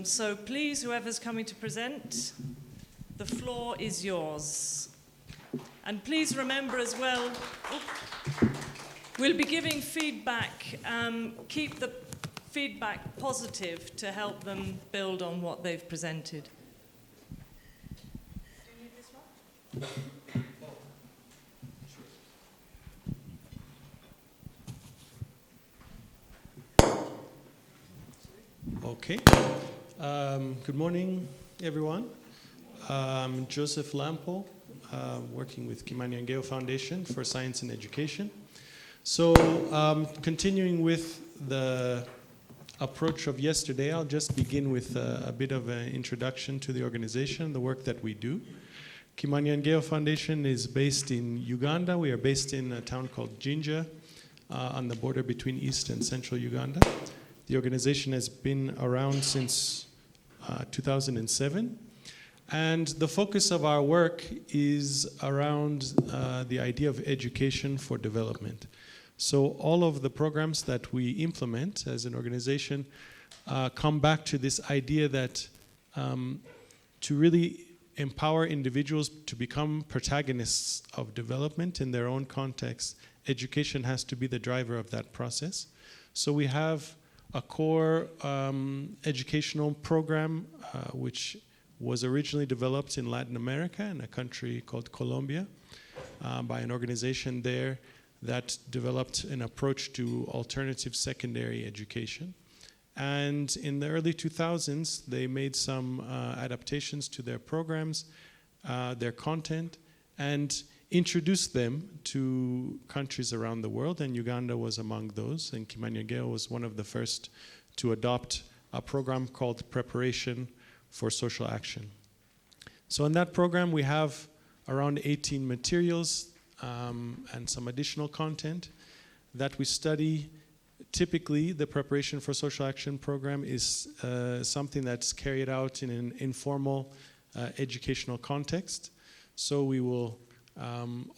So please, whoever's coming to present, the floor is yours. And please remember as well, we'll be giving feedback. Keep the feedback positive to help them build on what they've presented. Do you need this one? Okay. Good morning, everyone. I'm Joseph Lampo, working with Kimanya Gric Foundation for Science and Education. So, continuing with the approach of yesterday, I'll just begin with a bit of an introduction to the organization, the work that we do. Kimanya Gric Foundation is based in Uganda. We are based in a town called Jinja, on the border between East and Central Uganda. The organization has been around since 2007. And the focus of our work is around the idea of education for development. So all of the programs that we implement as an organization come back to this idea that to really empower individuals to become protagonists of development in their own context, education has to be the driver of that process. So we have a core educational program which was originally developed in Latin America in a country called Colombia by an organization there that developed an approach to alternative secondary education. And in the early 2000s, they made some adaptations to their programs, their content, and introduced them to countries around the world, and Uganda was among those, and Kimanya Gric was one of the first to adopt a program called Preparation for Social Action. So in that program, we have around 18 materials and some additional content that we study. Typically, the Preparation for Social Action program is something that's carried out in an informal educational context. So we will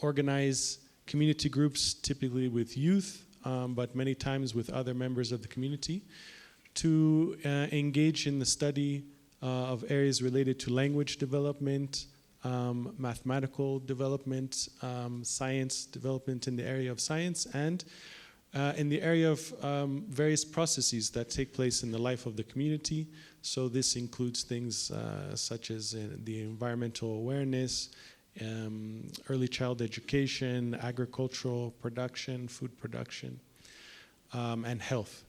organize community groups, typically with youth, but many times with other members of the community, to engage in the study of areas related to language development, mathematical development, science development in the area of science, and in the area of various processes that take place in the life of the community. So this includes things such as the environmental awareness, early child education, agricultural production, food production, and health.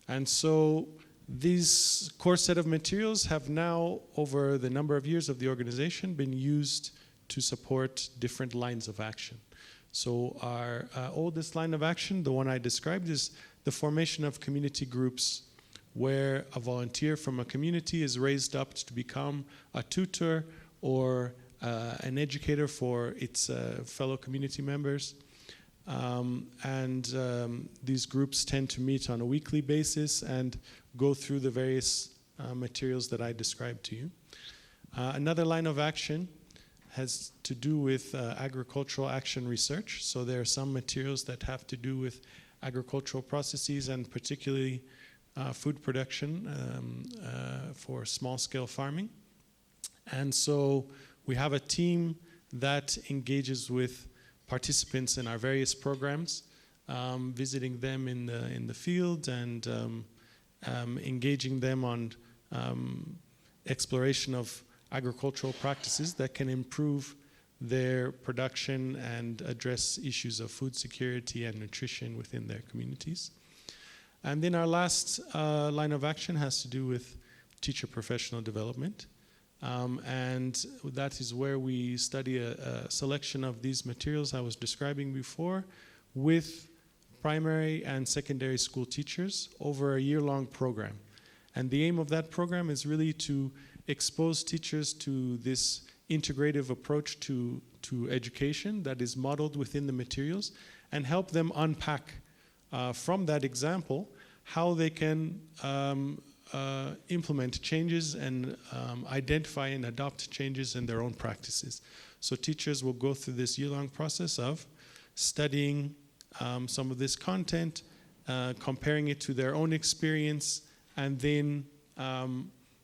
And so these core set of materials have now, over the number of years of the organization, been used to support different lines of action. So our oldest line of action, the one I described, is the formation of community groups where a volunteer from a community is raised up to become a tutor or an educator for its fellow community members. These groups tend to meet on a weekly basis and go through the various materials that I described to you. Another line of action has to do with agricultural action research. So there are some materials that have to do with agricultural processes and particularly food production for small-scale farming. And so we have a team that engages with participants in our various programs, visiting them in the field and engaging them on exploration of agricultural practices that can improve their production and address issues of food security and nutrition within their communities. And then our last line of action has to do with teacher professional development. And that is where we study a selection of these materials I was describing before with primary and secondary school teachers over a year-long program. And the aim of that program is really to expose teachers to this integrative approach to education that is modeled within the materials and help them unpack from that example how they can implement changes and identify and adopt changes in their own practices. So teachers will go through this year-long process of studying some of this content, comparing it to their own experience, and then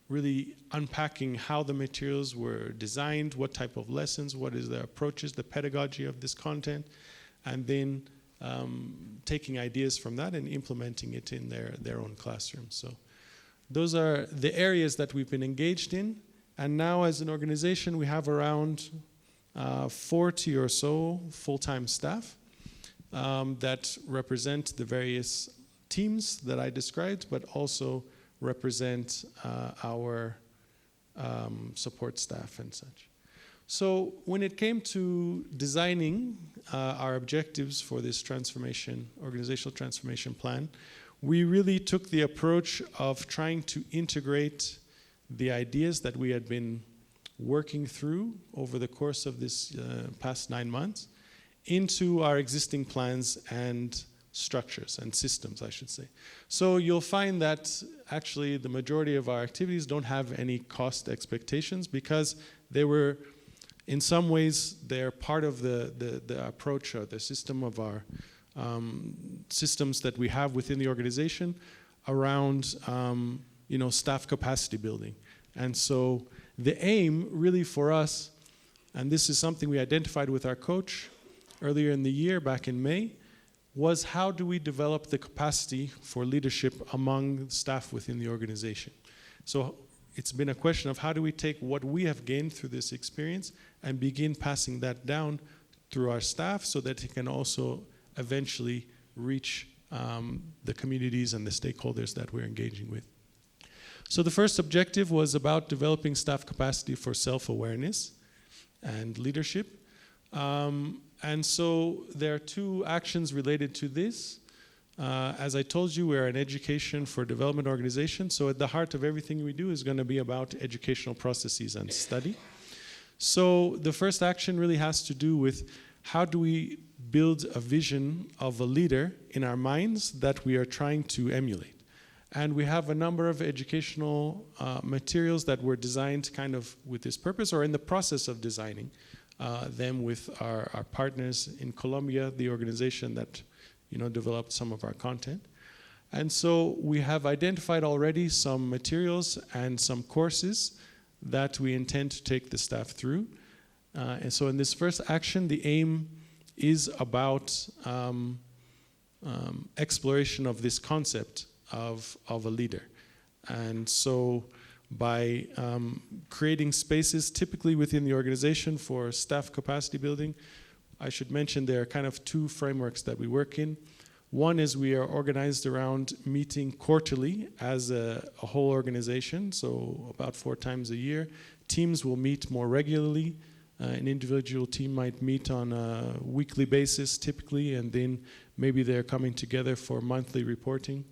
really unpacking how the materials were designed, what type of lessons, what is the approaches, the pedagogy of this content, and then taking ideas from that and implementing it in their own classrooms. So those are the areas that we've been engaged in. And now as an organization, we have around 40 or so full-time staff that represent the various teams that I described, but also represent our support staff and such. So when it came to designing our objectives for this organizational transformation plan, we really took the approach of trying to integrate the ideas that we had been working through over the course of this past 9 months into our existing plans and structures and systems, I should say. So you'll find that actually the majority of our activities don't have any cost expectations because they were, in some ways, they're part of the approach or the system of our systems that we have within the organization around staff capacity building. And so the aim really for us, and this is something we identified with our coach earlier in the year, back in May, was how do we develop the capacity for leadership among staff within the organization. So it's been a question of how do we take what we have gained through this experience and begin passing that down through our staff so that it can also eventually reach the communities and the stakeholders that we're engaging with. So the first objective was about developing staff capacity for self-awareness and leadership. And so there are 2 actions related to this. As I told you, we're an education for development organization, so at the heart of everything we do is going to be about educational processes and study. So the first action really has to do with how do we build a vision of a leader in our minds that we are trying to emulate. And we have a number of educational materials that were designed kind of with this purpose or in the process of designing them with our partners in Colombia, the organization that developed some of our content. And so we have identified already some materials and some courses that we intend to take the staff through. And so in this first action, the aim is about exploration of this concept of a leader. And so by creating spaces typically within the organization for staff capacity building, I should mention there are kind of 2 frameworks that we work in. One is we are organized around meeting quarterly as a whole organization, so about 4 times a year. Teams will meet more regularly. An individual team might meet on a weekly basis typically, and then maybe they're coming together for monthly reporting.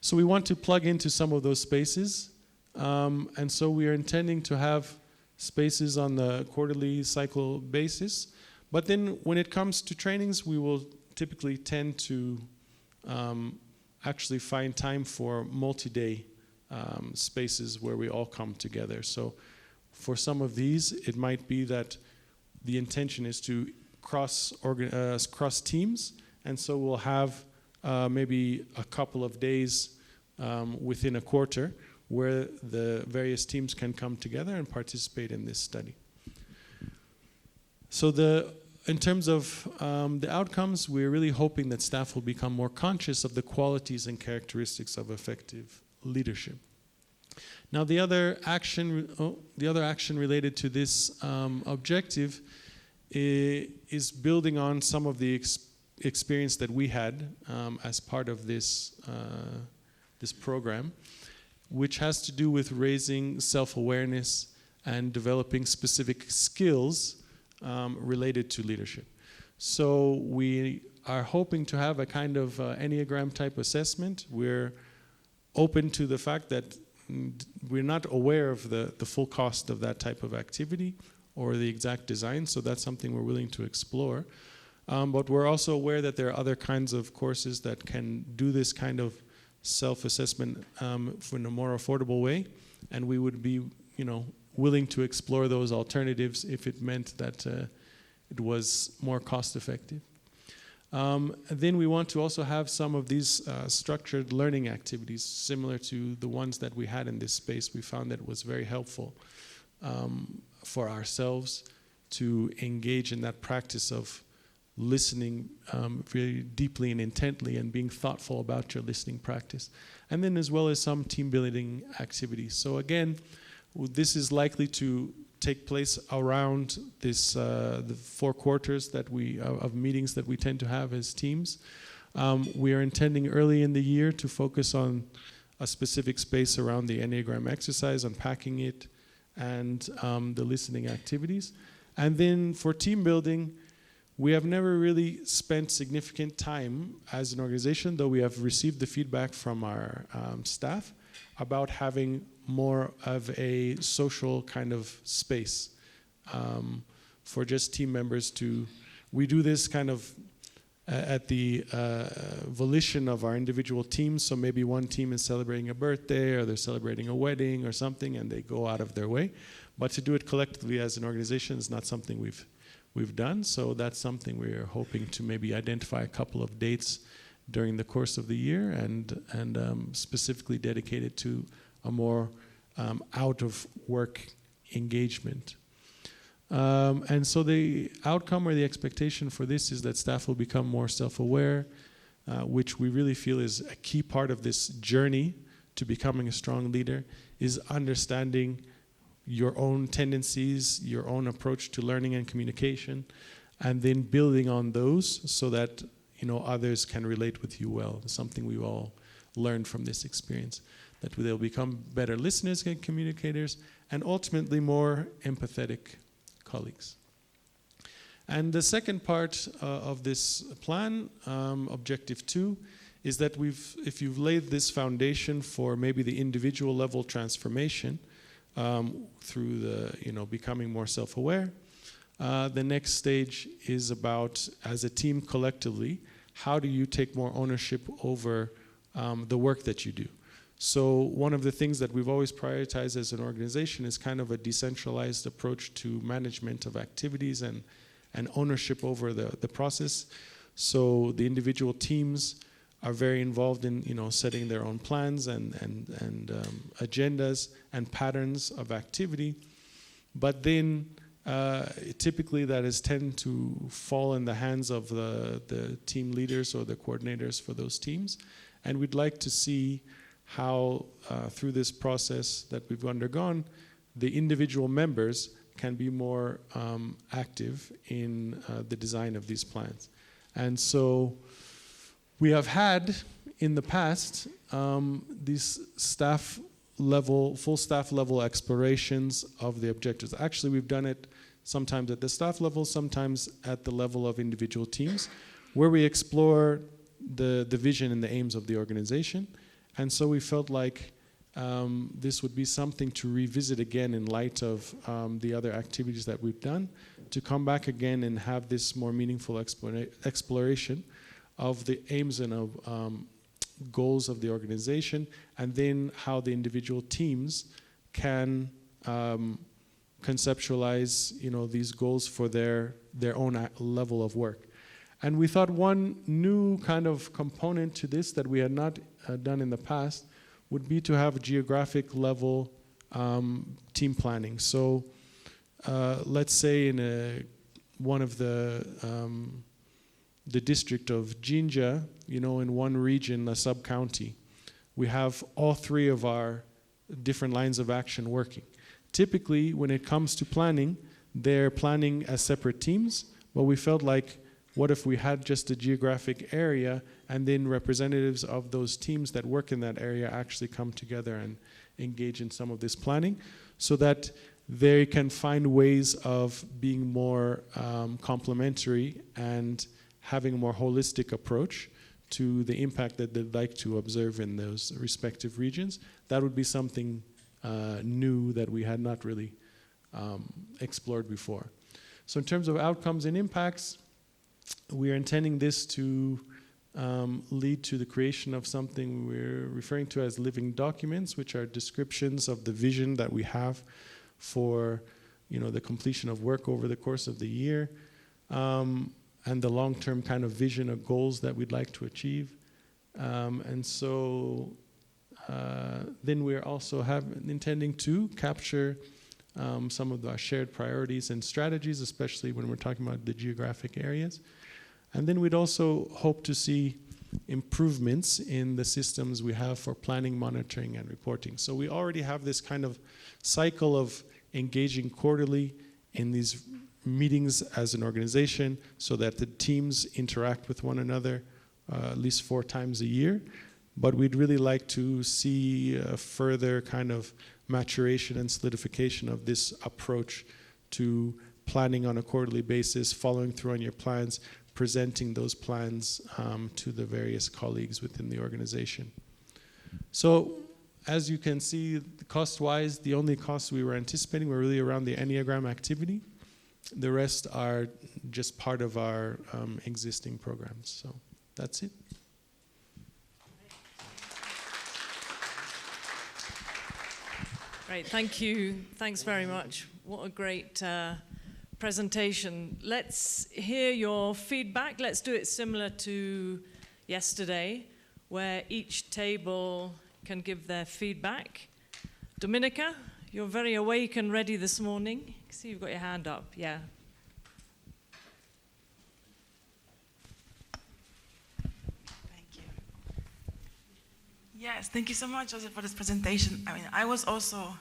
So we want to plug into some of those spaces. And so we are intending to have spaces on the quarterly cycle basis. But then when it comes to trainings, we will typically tend to actually find time for multi-day spaces where we all come together. So for some of these, it might be that the intention is to cross teams. And so we'll have maybe a couple of days within a quarter where the various teams can come together and participate in this study. So in terms of the outcomes, we're really hoping that staff will become more conscious of the qualities and characteristics of effective leadership. Now, the other action related to this objective is building on some of the experience that we had as part of this program, which has to do with raising self-awareness and developing specific skills related to leadership. So we are hoping to have a kind of Enneagram type assessment. We're open to the fact that we're not aware of the full cost of that type of activity or the exact design, so that's something we're willing to explore. But we're also aware that there are other kinds of courses that can do this kind of self-assessment in a more affordable way, and we would be, willing to explore those alternatives if it meant that it was more cost-effective. And then we want to also have some of these structured learning activities similar to the ones that we had in this space. We found that it was very helpful for ourselves to engage in that practice of listening very deeply and intently and being thoughtful about your listening practice. And then as well as some team building activities. So again, this is likely to take place around this the 4 quarters that of meetings that we tend to have as teams. We are intending early in the year to focus on a specific space around the Enneagram exercise, unpacking it, and the listening activities. And then for team building, we have never really spent significant time as an organization, though we have received the feedback from our staff about having more of a social kind of space for just team members to. We do this kind of at the volition of our individual teams. So maybe one team is celebrating a birthday or they're celebrating a wedding or something, and they go out of their way. But to do it collectively as an organization is not something we've done. So that's something we're hoping to maybe identify a couple of dates during the course of the year and specifically dedicated to a more out of work engagement. And so the outcome or the expectation for this is that staff will become more self-aware, which we really feel is a key part of this journey to becoming a strong leader, is understanding your own tendencies, your own approach to learning and communication, and then building on those so that others can relate with you well. It's something we all learned from this experience, that they'll become better listeners and communicators, and ultimately more empathetic colleagues. And the second part of this plan, objective 2, is that if you've laid this foundation for maybe the individual level transformation through the becoming more self-aware, the next stage is about, as a team collectively, how do you take more ownership over the work that you do? So one of the things that we've always prioritized as an organization is kind of a decentralized approach to management of activities and ownership over the process. So the individual teams are very involved in setting their own plans and agendas and patterns of activity. But then typically that is tend to fall in the hands of the team leaders or the coordinators for those teams. And we'd like to see how through this process that we've undergone, the individual members can be more active in the design of these plans. And so we have had in the past these full staff level explorations of the objectives. Actually, we've done it sometimes at the staff level, sometimes at the level of individual teams, where we explore the vision and the aims of the organization. And so we felt like this would be something to revisit again in light of the other activities that we've done, to come back again and have this more meaningful exploration of the aims and of goals of the organization, and then how the individual teams can conceptualize these goals for their own level of work. And we thought one new kind of component to this that we had not done in the past would be to have a geographic level team planning. So let's say in one of the district of Jinja, in one region, a sub-county, we have all 3 of our different lines of action working. Typically, when it comes to planning, they're planning as separate teams, but we felt like, what if we had just a geographic area and then representatives of those teams that work in that area actually come together and engage in some of this planning so that they can find ways of being more complementary and having a more holistic approach to the impact that they'd like to observe in those respective regions. That would be something new that we had not really explored before. So in terms of outcomes and impacts, we are intending this to lead to the creation of something we're referring to as living documents, which are descriptions of the vision that we have for the completion of work over the course of the year. and the long-term kind of vision or goals that we'd like to achieve. And so then we're also intending to capture some of our shared priorities and strategies, especially when we're talking about the geographic areas. And then we'd also hope to see improvements in the systems we have for planning, monitoring, and reporting. So we already have this kind of cycle of engaging quarterly in these meetings as an organization so that the teams interact with one another at least 4 times a year. But we'd really like to see a further kind of maturation and solidification of this approach to planning on a quarterly basis, following through on your plans, presenting those plans to the various colleagues within the organization. So as you can see, cost-wise, the only costs we were anticipating were really around the Enneagram activity. The rest are just part of our existing programs. So that's it. Great, thank you. Thanks very much. What a great presentation. Let's hear your feedback. Let's do it similar to yesterday, where each table can give their feedback. Dominica, you're very awake and ready this morning. I see you've got your hand up, yeah. Thank you. Yes, thank you so much, Joseph, for this presentation. I mean, I was also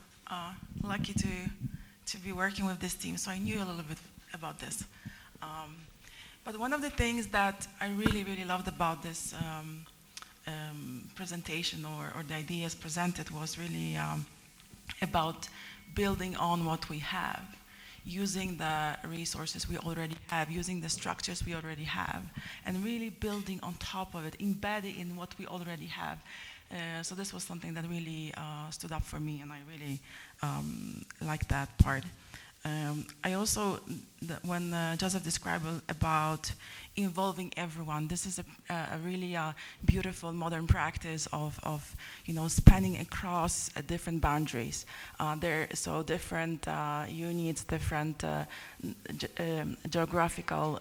lucky to be working with this team, so I knew a little bit about this. But one of the things that I really, really loved about this presentation or the ideas presented was really about building on what we have, using the resources we already have, using the structures we already have, and really building on top of it, embedding in what we already have. So this was something that really stood up for me, and I really liked that part. I also, when Joseph described about involving everyone, this is a really beautiful modern practice of spanning across different boundaries. So different units, different geographical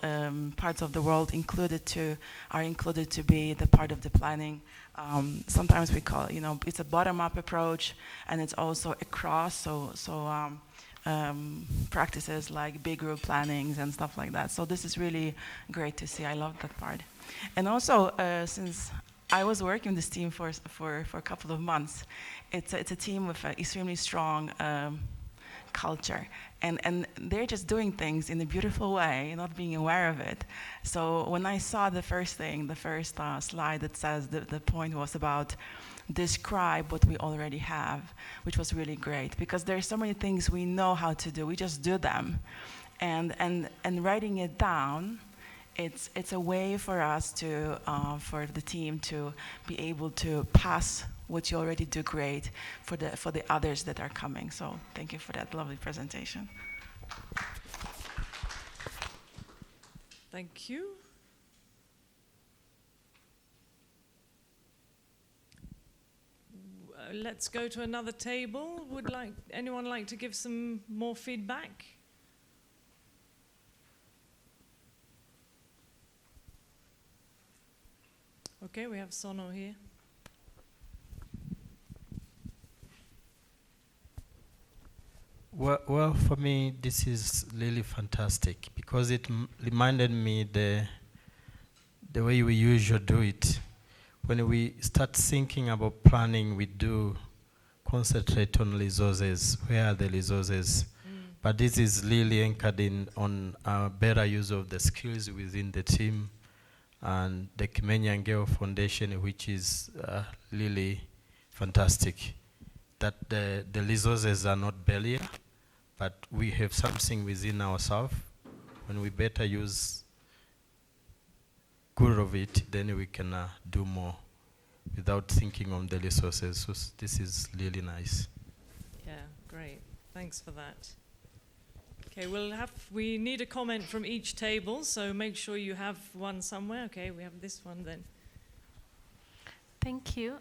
parts of the world are included to be the part of the planning. Sometimes we call it's a bottom-up approach, and it's also across. Practices like big group plannings and stuff like that. So this is really great to see. I love that part. And also, since I was working with this team for a couple of months, it's a team with an extremely strong culture. And they're just doing things in a beautiful way, not being aware of it. So when I saw the first slide that says the point was about describe what we already have, which was really great, because there's so many things we know how to do, we just do them. And writing it down, it's a way for us to, for the team to be able to pass what you already do great for the others that are coming. So thank you for that lovely presentation. Thank you. Let's go to another table. Would anyone like to give some more feedback? Okay, we have Sono here. Well, for me, this is really fantastic because it reminded me the way we usually do it. When we start thinking about planning, we do concentrate on resources. Where are the resources? But this is really anchored on a better use of the skills within the team and the Kimanya Gric Foundation, which is really fantastic. That the resources are not barrier, but we have something within ourselves. When we better use good of it, then we can do more without thinking on the resources. So this is really nice. Yeah, great. Thanks for that. Okay, we need a comment from each table, so make sure you have one somewhere. Okay, we have this one then. Thank you.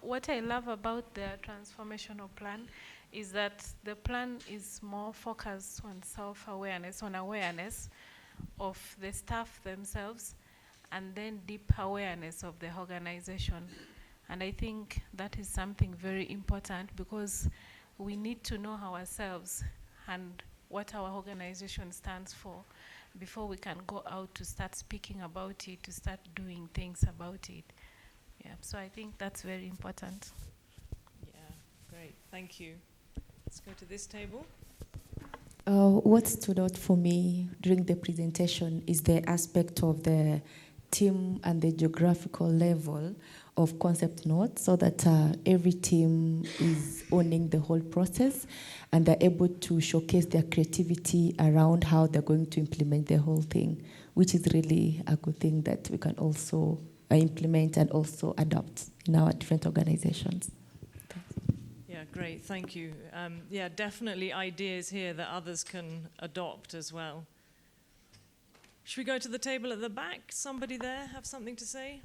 What I love about the transformational plan is that the plan is more focused on self-awareness, on awareness, of the staff themselves, and then deep awareness of the organization. And I think that is something very important, because we need to know ourselves and what our organization stands for before we can go out to start speaking about it, to start doing things about it. Yeah, so I think that's very important. Yeah, great, thank you. Let's go to this table. What stood out for me during the presentation is the aspect of the team and the geographical level of concept notes, so that every team is owning the whole process and they're able to showcase their creativity around how they're going to implement the whole thing, which is really a good thing that we can also implement and also adopt in our different organizations. Yeah, great, thank you. Yeah, definitely ideas here that others can adopt as well. Should we go to the table at the back? Somebody there have something to say?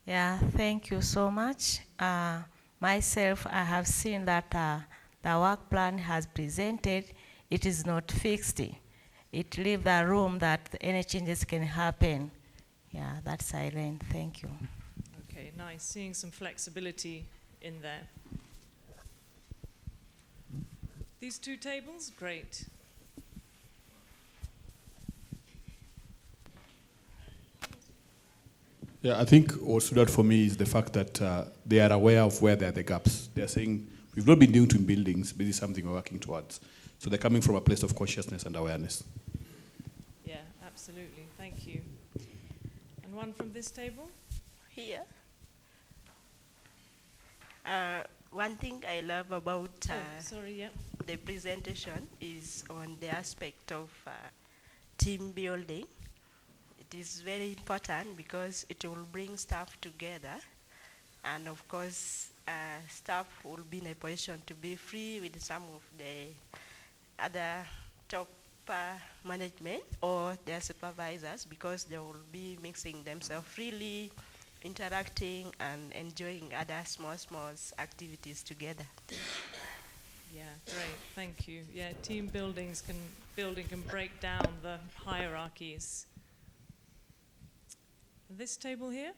Yeah, thank you so much. Myself, I have seen that the work plan has presented, it is not fixed. It leaves the room that any changes can happen. Yeah, that's silent. Thank you. Okay, nice. Seeing some flexibility in there. These two tables, great. Yeah, I think what stood out for me is the fact that they are aware of where there are the gaps. They are saying, we've not been doing twin buildings, but this is something we're working towards. So they're coming from a place of consciousness and awareness. Yeah, absolutely. Thank you. And one from this table? Here. One thing I love about the presentation is on the aspect of team building. It is very important because it will bring staff together, and of course staff will be in a position to be free with some of the other top management or their supervisors, because they will be mixing themselves freely, interacting and enjoying other small activities together. Yeah, great, thank you. Yeah, team building can break down the hierarchies. This table here?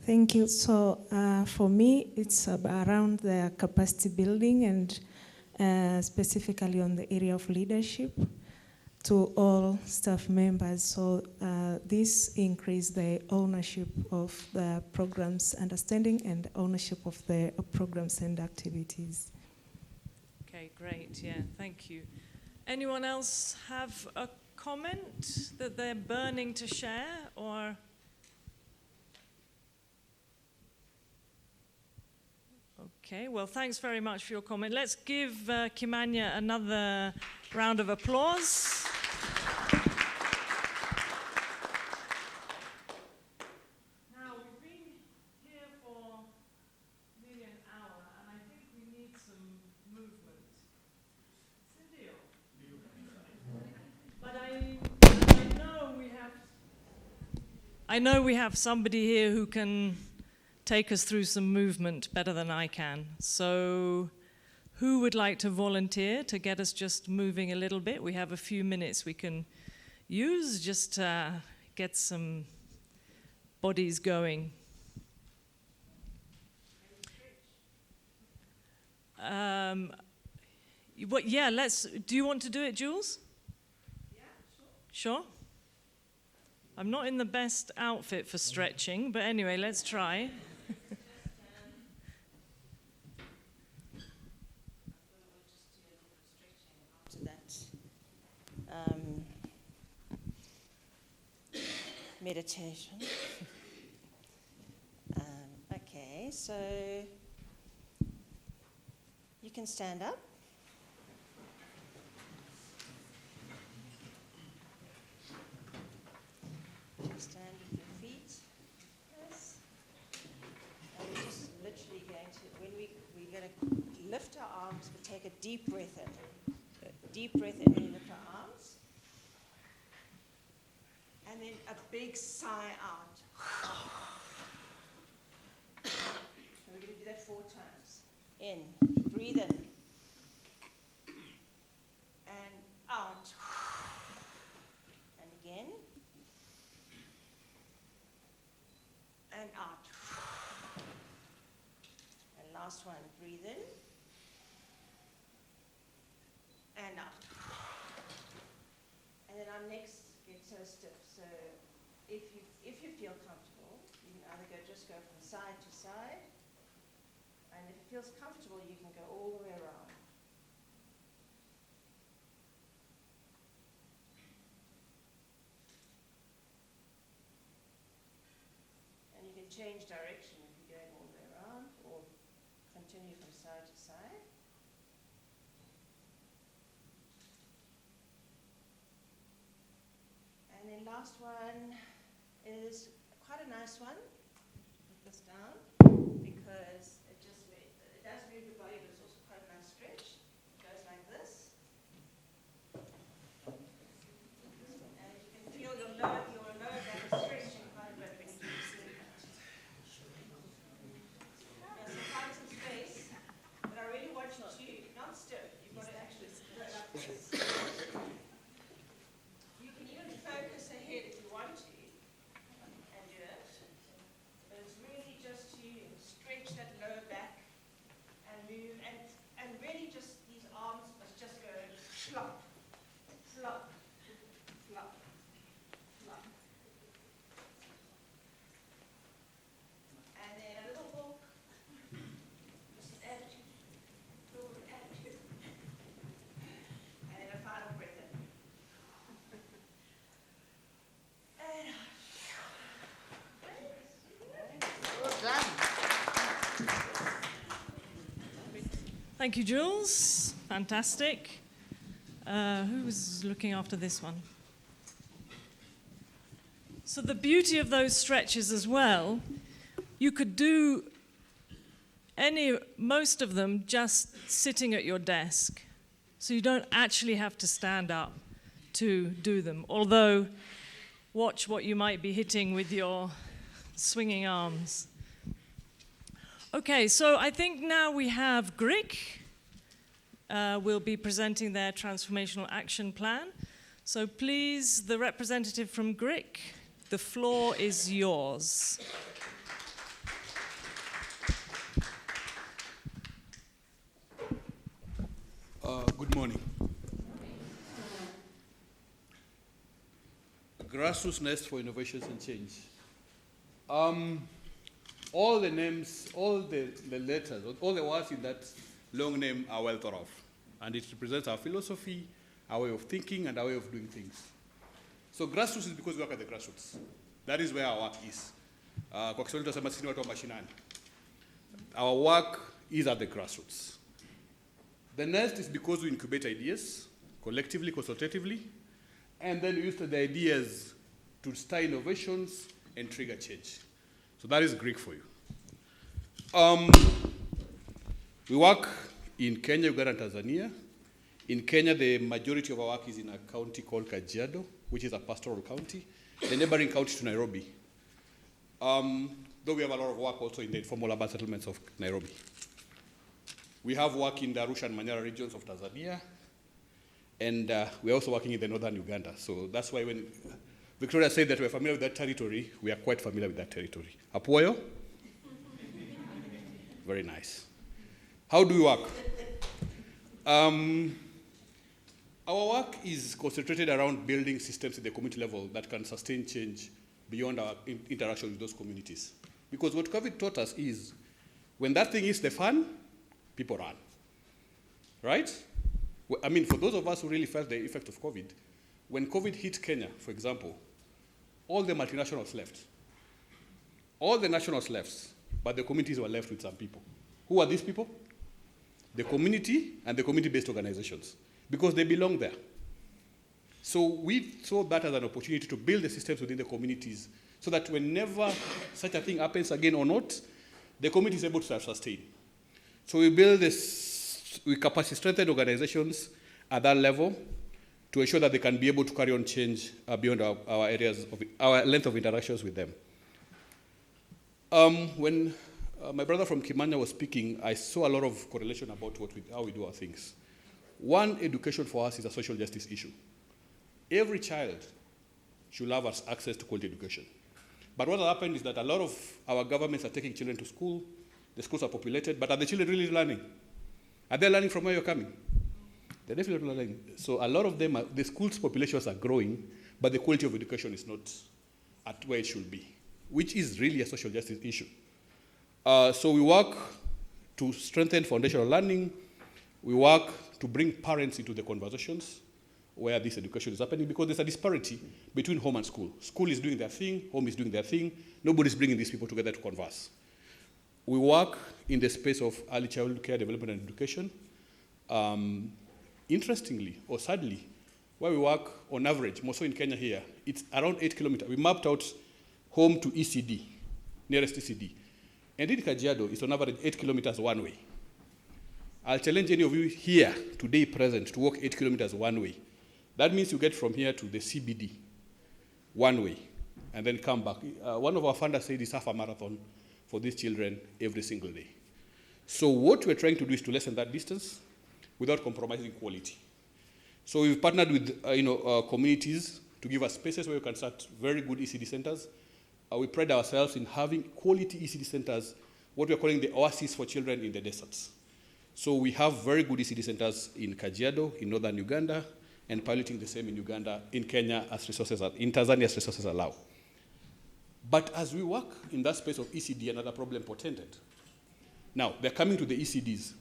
Thank you. So for me, it's around the capacity building, and specifically on the area of leadership to all staff members. So this increase the ownership of the program's understanding and ownership of the programs and activities. Okay, great. Yeah, thank you. Anyone else have a comment that they're burning to share, or? Okay, well, thanks very much for your comment. Let's give Kimanya another round of applause. Now, we've been here for nearly an hour, and I think we need some movement. Cindy? But I know we have somebody here who can take us through some movement better than I can. So who would like to volunteer to get us just moving a little bit? We have a few minutes we can use just to get some bodies going. Yeah, do you want to do it, Jules? Yeah, sure. Sure? I'm not in the best outfit for stretching, but anyway, let's try. Meditation. Okay, so you can stand up. Stand with your feet. Yes. And we're just literally going to, we're going to lift our arms, but take a deep breath in. Deep breath in when you lift our arms. And then a big sigh out. And we're going to do that 4 times. In, breathe in. So if you feel comfortable, you can either just go from side to side, and if it feels comfortable, you can go all the way around. And you can change direction if you're going all the way around, or continue from side to side. And the last one is quite a nice one. Put this down because it does move your body, but it's also quite a nice stretch. It goes like this, and you can feel your lower back is stretching quite a bit when you do this. There's some space, but I really want you to not stiff. You've got to actually go like this. You can even focus ahead if you want to and do it. But it's really just to stretch that lower back and move, and really just these arms must just go flop, flop, flop, flop. And then a little walk, just an attitude, little attitude. And then a final breath in. Thank you, Jules. Fantastic. Who was looking after this one? So the beauty of those stretches as well, you could do most of them just sitting at your desk. So you don't actually have to stand up to do them. Although, watch what you might be hitting with your swinging arms. Okay, so I think now we have Gric. Will be presenting their transformational action plan. So please, the representative from Gric, the floor is yours. Good morning. Grassroots Nest for Innovations and Change. All the names, all the letters, all the words in that long name are well thought of. And it represents our philosophy, our way of thinking, and our way of doing things. So grassroots is because we work at the grassroots. That is where our work is. Kwa Kiswahili tunasema sisi ni watu wa mashinani. Our work is at the grassroots. The next is because we incubate ideas, collectively, consultatively, and then we use the ideas to stir innovations and trigger change. So that is Greek for you. We work in Kenya, Uganda, and Tanzania. In Kenya, the majority of our work is in a county called Kajiado, which is a pastoral county, the neighboring county to Nairobi. Though we have a lot of work also in the informal urban settlements of Nairobi. We have work in the Arusha and Manyara regions of Tanzania, and we're also working in the northern Uganda. So that's why when Victoria said that we're familiar with that territory, we are quite familiar with that territory. Apuoyo? Very nice. How do we work? Our work is concentrated around building systems at the community level that can sustain change beyond our interaction with those communities. Because what COVID taught us is, when that thing is the fun, people run, right? I mean, for those of us who really felt the effect of COVID, when COVID hit Kenya, for example, all the multinationals left. All the nationals left, but the communities were left with some people. Who are these people? The community and the community-based organizations, because they belong there. So we saw that as an opportunity to build the systems within the communities so that whenever such a thing happens again or not, the community is able to self-sustain. So we build this, we capacity strengthen organizations at that level to ensure that they can be able to carry on change beyond our areas of our length of interactions with them. When my brother from Kimanya was speaking, I saw a lot of correlation about how we do our things. One, education for us is a social justice issue. Every child should have access to quality education. But what has happened is that a lot of our governments are taking children to school, the schools are populated, but are the children really learning? Are they learning from where you're coming? They're definitely learning. So a lot of them, the schools' populations are growing, but the quality of education is not at where it should be, which is really a social justice issue. So we work to strengthen foundational learning. We work to bring parents into the conversations where this education is happening, because there's a disparity between home and school. School is doing their thing, home is doing their thing. Nobody's bringing these people together to converse. We work in the space of early childhood care development and education. Interestingly, or sadly, where we work on average, more so in Kenya here, it's around 8 kilometers. We mapped out home to ECD, nearest ECD. And in Kajiado, it's on average 8 kilometers one way. I'll challenge any of you here today present to walk 8 kilometers one way. That means you get from here to the CBD one way and then come back. One of our funders said it's half a marathon for these children every single day. So what we're trying to do is to lessen that distance without compromising quality. So we've partnered with communities to give us spaces where we can start very good ECD centers. We pride ourselves in having quality ECD centers, what we're calling the oasis for children in the deserts. So we have very good ECD centers in Kajiado, in northern Uganda, and piloting the same in Uganda, in Kenya, in Tanzania as resources allow. But as we work in that space of ECD, another problem portended. Now, they're coming to the ECDs,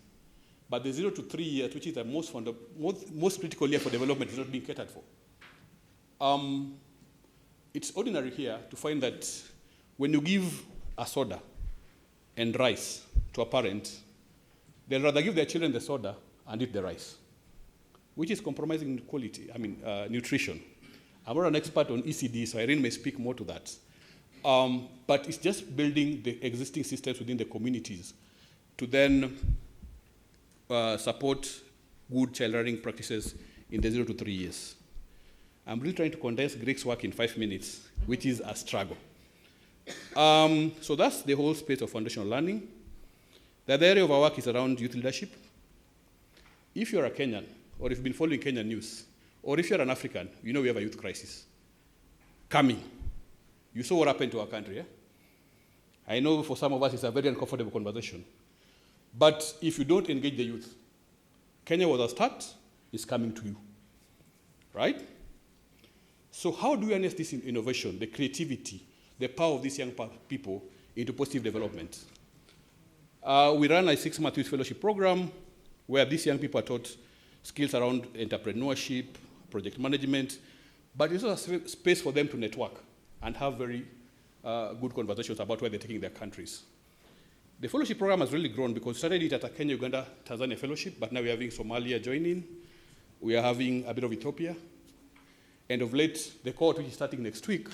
but the 0 to 3 years, which is the most critical year for development, is not being catered for. It's ordinary here to find that when you give a soda and rice to a parent, they'd rather give their children the soda and eat the rice, which is compromising quality, nutrition. I'm not an expert on ECD, so Irene may speak more to that. But it's just building the existing systems within the communities to then support good child rearing practices in the 0 to 3 years. I'm really trying to condense Gric's work in 5 minutes, which is a struggle. So that's the whole space of foundational learning. The other area of our work is around youth leadership. If you're a Kenyan, or if you've been following Kenyan news, or if you're an African, you know we have a youth crisis coming. You saw what happened to our country, yeah? I know for some of us it's a very uncomfortable conversation. But if you don't engage the youth, Kenya was a start, it's coming to you, right? So how do we harness this innovation, the creativity, the power of these young people into positive development? We run a 6-month youth fellowship program where these young people are taught skills around entrepreneurship, project management, but it's also a space for them to network and have very good conversations about where they're taking their countries. The fellowship program has really grown because we started it at a Kenya, Uganda, Tanzania fellowship, but now we're having Somalia join in. We are having a bit of Ethiopia. And of late, the cohort which is starting next week,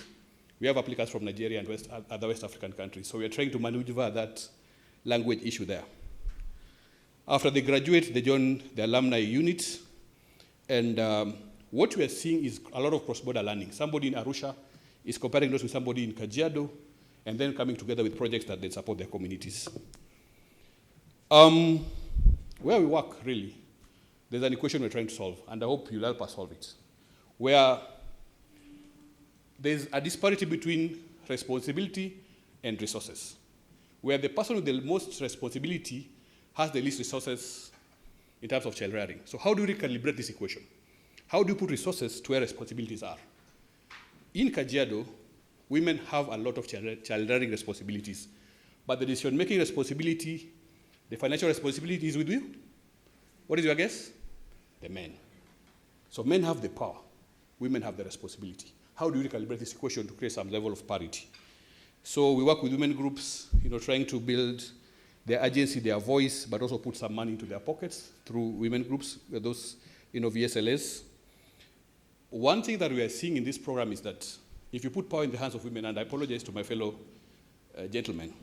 we have applicants from Nigeria and other West African countries. So we are trying to maneuver that language issue there. After they graduate, they join the alumni unit. And what we are seeing is a lot of cross-border learning. Somebody in Arusha is comparing notes with somebody in Kajiado, and then coming together with projects that they support their communities. Where we work, really, there's an equation we're trying to solve, and I hope you'll help us solve it, where there's a disparity between responsibility and resources, where the person with the most responsibility has the least resources in terms of child rearing. So how do we recalibrate this equation? How do you put resources to where responsibilities are? In Kajiado, women have a lot of child rearing responsibilities, but the decision-making responsibility, the financial responsibility is with you. What is your guess? The men. So men have the power, women have the responsibility. How do you recalibrate this equation to create some level of parity? So we work with women groups, trying to build their agency, their voice, but also put some money into their pockets through women groups, those VSLS. One thing that we are seeing in this program is that if you put power in the hands of women, and I apologize to my fellow gentlemen,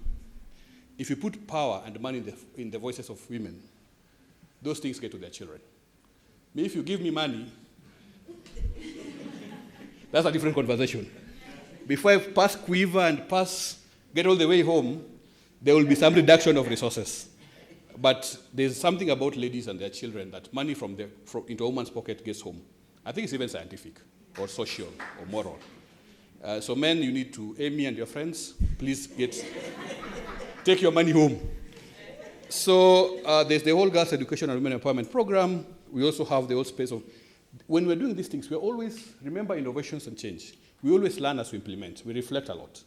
if you put power and money in the voices of women, those things get to their children. If you give me money, that's a different conversation. Before I pass quiver and get all the way home, there will be some reduction of resources. But there's something about ladies and their children that money into a woman's pocket gets home. I think it's even scientific or social or moral. So men, you need to, Amy and your friends, please take your money home. So there's the whole girls' education and women empowerment program. We also have the whole space of when we're doing these things, we always remember innovations and change. We always learn as we implement. We reflect a lot.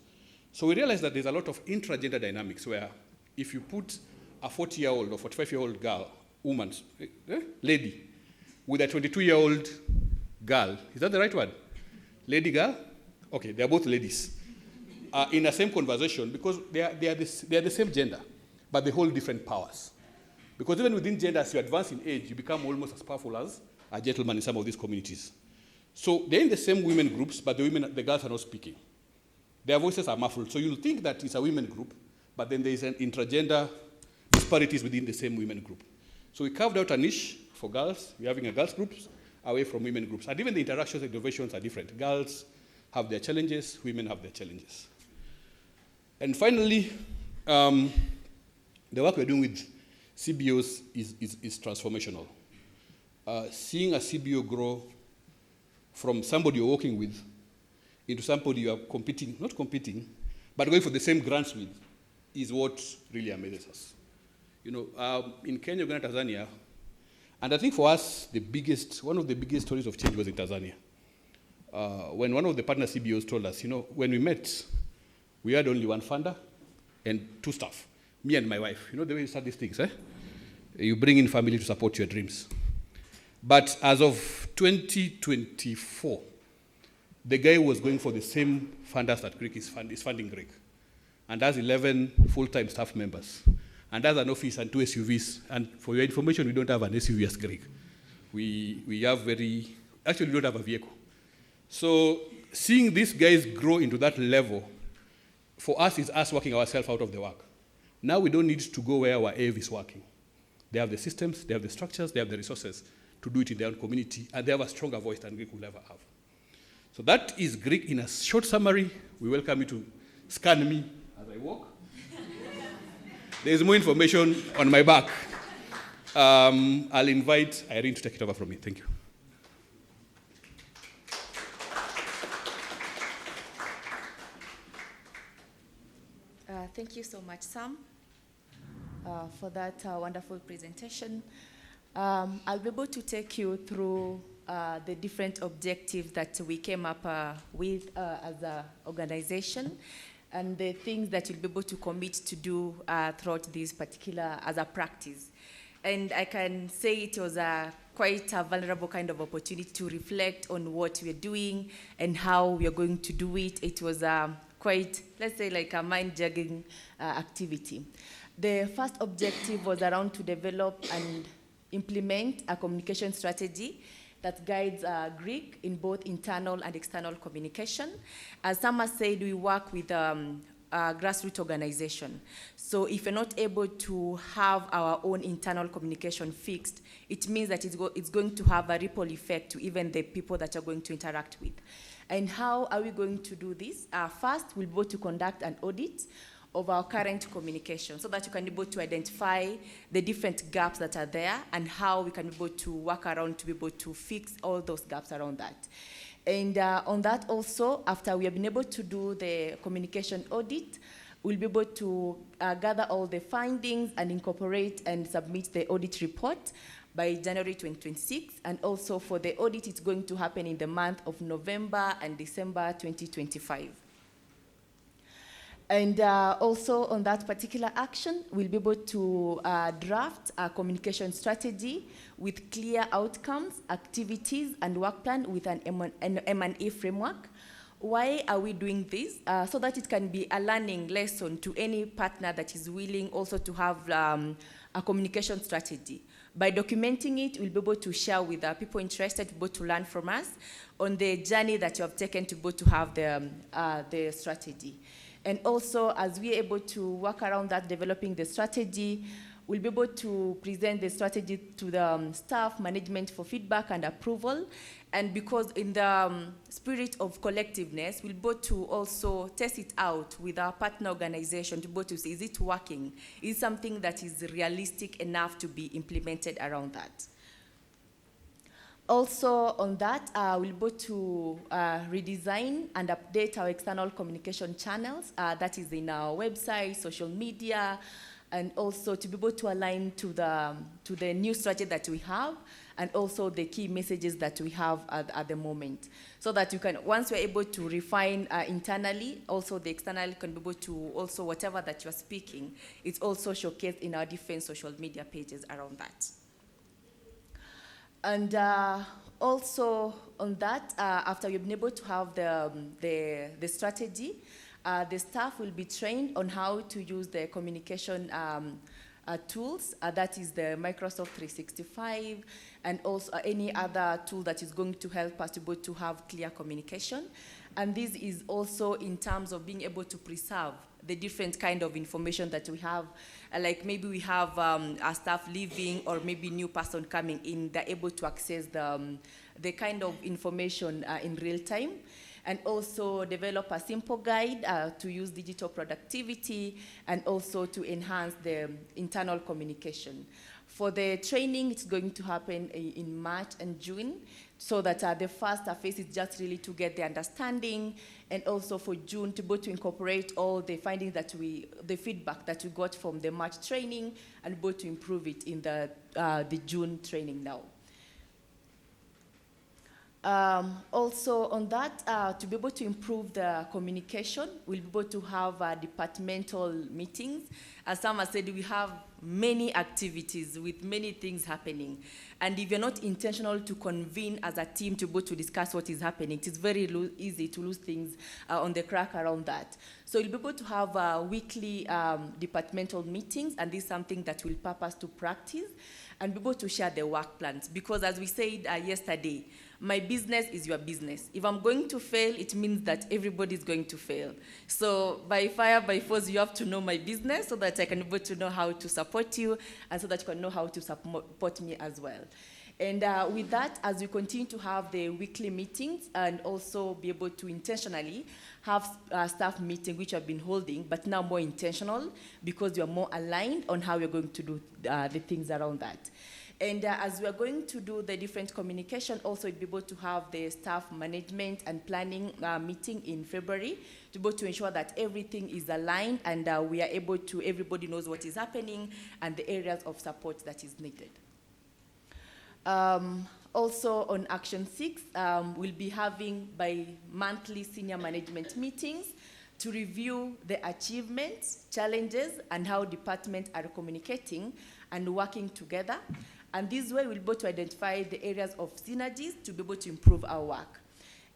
So we realize that there's a lot of intra-gender dynamics where if you put a 40-year-old or 45-year-old girl, woman, lady, with a 22-year-old girl, is that the right word? Lady girl? Okay, they're both ladies. In the same conversation, because they are the same gender, but they hold different powers. Because even within gender, as you advance in age, you become almost as powerful as a gentleman in some of these communities. So they're in the same women groups, but the girls are not speaking. Their voices are muffled. So you'll think that it's a women group, but then there is an intragender disparities within the same women group. So we carved out a niche for girls. We're having a girls groups away from women groups. And even the interactions and innovations are different. Girls have their challenges, women have their challenges. And finally, the work we're doing with CBOs is transformational. Seeing a CBO grow from somebody you're working with into somebody you are competing, not competing, but going for the same grants with, is what really amazes us. You know, in Kenya, Uganda, Tanzania, and I think for us, one of the biggest stories of change was in Tanzania. When one of the partner CBOs told us, you know, when we met, we had only one funder and two staff, me and my wife. You know the way you start these things, eh? You bring in family to support your dreams. But as of 2024, the guy was going for the same funders that Gric is funding Gric, and has 11 full-time staff members, and has an office and 2 SUVs. And for your information, we don't have an SUV as Gric. We have actually we don't have a vehicle. So seeing these guys grow into that level, for us, is us working ourselves out of the work. Now we don't need to go where our AV is working. They have the systems, they have the structures, they have the resources to do it in their own community, and they have a stronger voice than Gric will ever have. So that is Gric in a short summary. We welcome you to scan me as I walk. There's more information on my back. I'll invite Irene to take it over from me. Thank you. Thank you so much, Sam, for that wonderful presentation. I'll be able to take you through the different objectives that we came up with as an organization, and the things that you'll be able to commit to do throughout this particular as a practice. And I can say it was quite a vulnerable kind of opportunity to reflect on what we're doing and how we are going to do it. It was quite, let's say, like a mind-juggling activity. The first objective was around to develop and implement a communication strategy that guides Gric in both internal and external communication. As Sama said, we work with a grassroots organization. So if you're not able to have our own internal communication fixed, it means that it's going to have a ripple effect to even the people that you're going to interact with. And how are we going to do this? First, we'll be able to conduct an audit of our current communication so that you can be able to identify the different gaps that are there and how we can be able to work around to be able to fix all those gaps around that. And on that also, after we have been able to do the communication audit, we'll be able to gather all the findings and incorporate and submit the audit report by January 2026. And also for the audit, it's going to happen in the month of November and December 2025. And also on that particular action, we'll be able to draft a communication strategy with clear outcomes, activities, and work plan with an M&A framework. Why are we doing this? So that it can be a learning lesson to any partner that is willing also to have a communication strategy. By documenting it, we'll be able to share with people interested to be able to learn from us on the journey that you have taken to be able to have the strategy. And also, as we're able to work around that, developing the strategy, we'll be able to present the strategy to the staff, management for feedback and approval. And because in the spirit of collectiveness, we'll be able to also test it out with our partner organization to be able to see, is it working? Is it something that is realistic enough to be implemented around that? Also on that, we'll be able to redesign and update our external communication channels. That is in our website, social media, and also to be able to align to the new strategy that we have and also the key messages that we have at the moment. So that you can, once you're able to refine internally, also the external can be able to also whatever that you're speaking, it's also showcased in our different social media pages around that. And also on that, after you've been able to have the strategy, the staff will be trained on how to use the communication tools, that is the Microsoft 365, and also any other tool that is going to help us to be able to have clear communication. And this is also in terms of being able to preserve the different kind of information that we have. Like maybe we have our staff leaving, or maybe new person coming in, they're able to access the kind of information in real time. And also develop a simple guide to use digital productivity, and also to enhance the internal communication. For the training, it's going to happen in March and June, so that the first phase is just really to get the understanding, and also for June to be able to incorporate all the findings that the feedback that we got from the March training, and be able to improve it in the June training now. Also on that, to be able to improve the communication, we'll be able to have departmental meetings. As Sam said, we have many activities with many things happening. And if you're not intentional to convene as a team to be able to discuss what is happening, it is very easy to lose things on the crack around that. So you'll be able to have weekly departmental meetings, and this is something that we'll purpose to practice, and be able to share the work plans. Because as we said yesterday, my business is your business. If I'm going to fail, it means that everybody is going to fail. So by fire, by force, you have to know my business so that I can be able to know how to support you, and so that you can know how to support me as well. And with that, as we continue to have the weekly meetings, and also be able to intentionally have staff meetings, which have been holding, but now more intentional, because we are more aligned on how we're going to do the things around that. And as we are going to do the different communication, also we'll be able to have the staff management and planning meeting in February, to be able to ensure that everything is aligned, and we are able to, everybody knows what is happening and the areas of support that is needed. Also on Action 6, we'll be having bi-monthly senior management meetings to review the achievements, challenges, and how departments are communicating and working together. And this way we'll be able to identify the areas of synergies to be able to improve our work.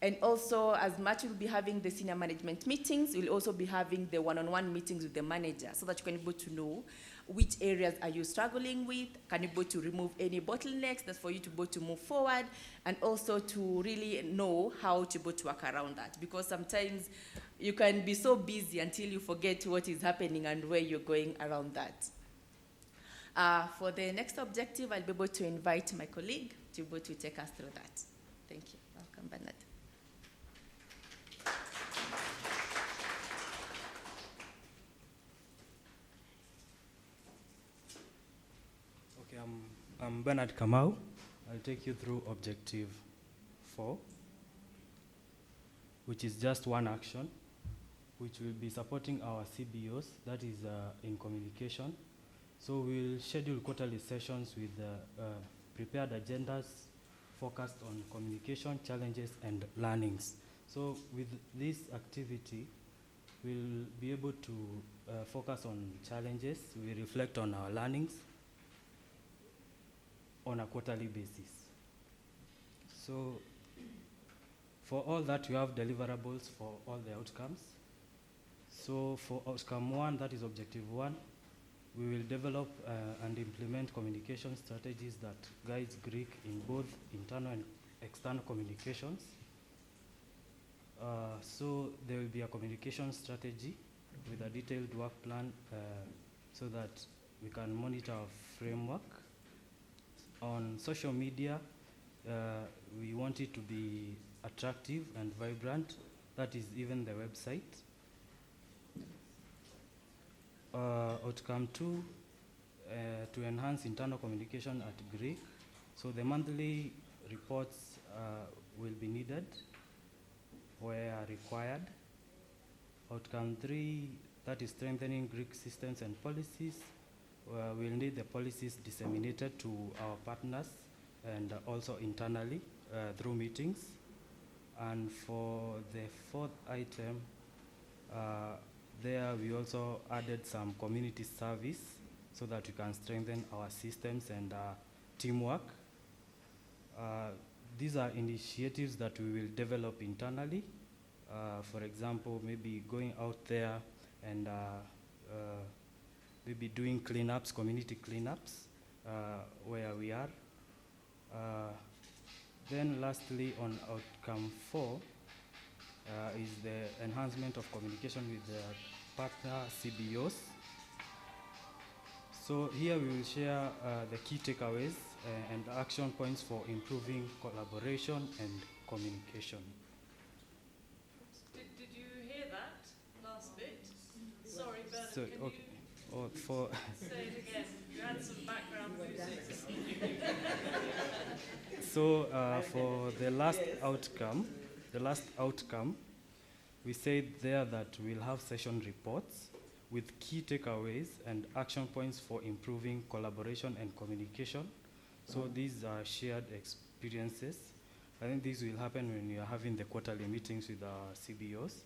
And also, as much we'll be having the senior management meetings, we'll also be having the one-on-one meetings with the manager, so that you can be able to know which areas are you struggling with, can you be able to remove any bottlenecks that's for you to be able to move forward, and also to really know how to be able to work around that. Because sometimes you can be so busy until you forget what is happening and where you're going around that. For the next objective, I'll be able to invite my colleague to be able to take us through that. Thank you. Welcome, Bernard. Okay, I'm Bernard Kamau. I'll take you through objective 4, which is just one action, which will be supporting our CBOs, that is in communication. So we'll schedule quarterly sessions with prepared agendas focused on communication, challenges, and learnings. So with this activity, we'll be able to focus on challenges. We reflect on our learnings on a quarterly basis. So for all that, we have deliverables for all the outcomes. So for outcome 1, that is objective 1, we will develop and implement communication strategies that guides Greek in both internal and external communications. So there will be a communication strategy with a detailed work plan so that we can monitor our framework. On social media, we want it to be attractive and vibrant. That is even the website. Outcome 2, to enhance internal communication at Greek. So the monthly reports will be needed where required. Outcome 3, that is strengthening Greek systems and policies. We'll need the policies disseminated to our partners and also internally through meetings. And for the fourth item, there we also added some community service so that we can strengthen our systems and teamwork. These are initiatives that we will develop internally. For example, maybe going out there and maybe doing cleanups, community cleanups, where we are. Then lastly, on outcome 4, is the enhancement of communication with the partner CBOs. So here we will share the key takeaways and action points for improving collaboration and communication. Did you hear that last bit? Sorry, Bernard, So, can okay. you say it again? You had some background music. So for the last outcome, we said there that we'll have session reports with key takeaways and action points for improving collaboration and communication. So these are shared experiences. I think this will happen when we are having the quarterly meetings with our CBOs.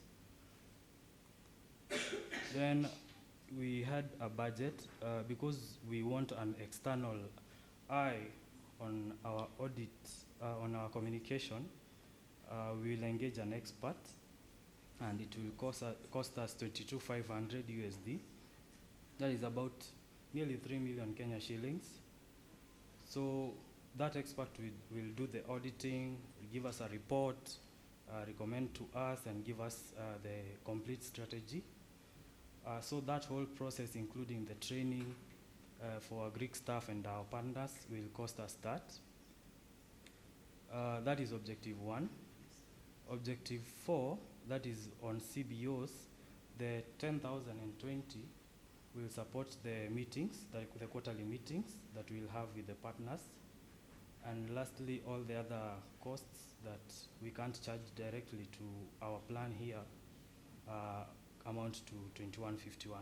Then we had a budget because we want an external eye on our audit, on our communication. We will engage an expert, and it will cost us 22,500 USD. That is about nearly 3 million Kenya shillings. So that expert will do the auditing, give us a report, recommend to us, and give us the complete strategy. So that whole process, including the training for our Greek staff and our partners, will cost us that. That is objective 1. Objective 4, that is on CBOs, the 10,020 will support the meetings, the quarterly meetings that we'll have with the partners. And lastly, all the other costs that we can't charge directly to our plan here amount to 2151.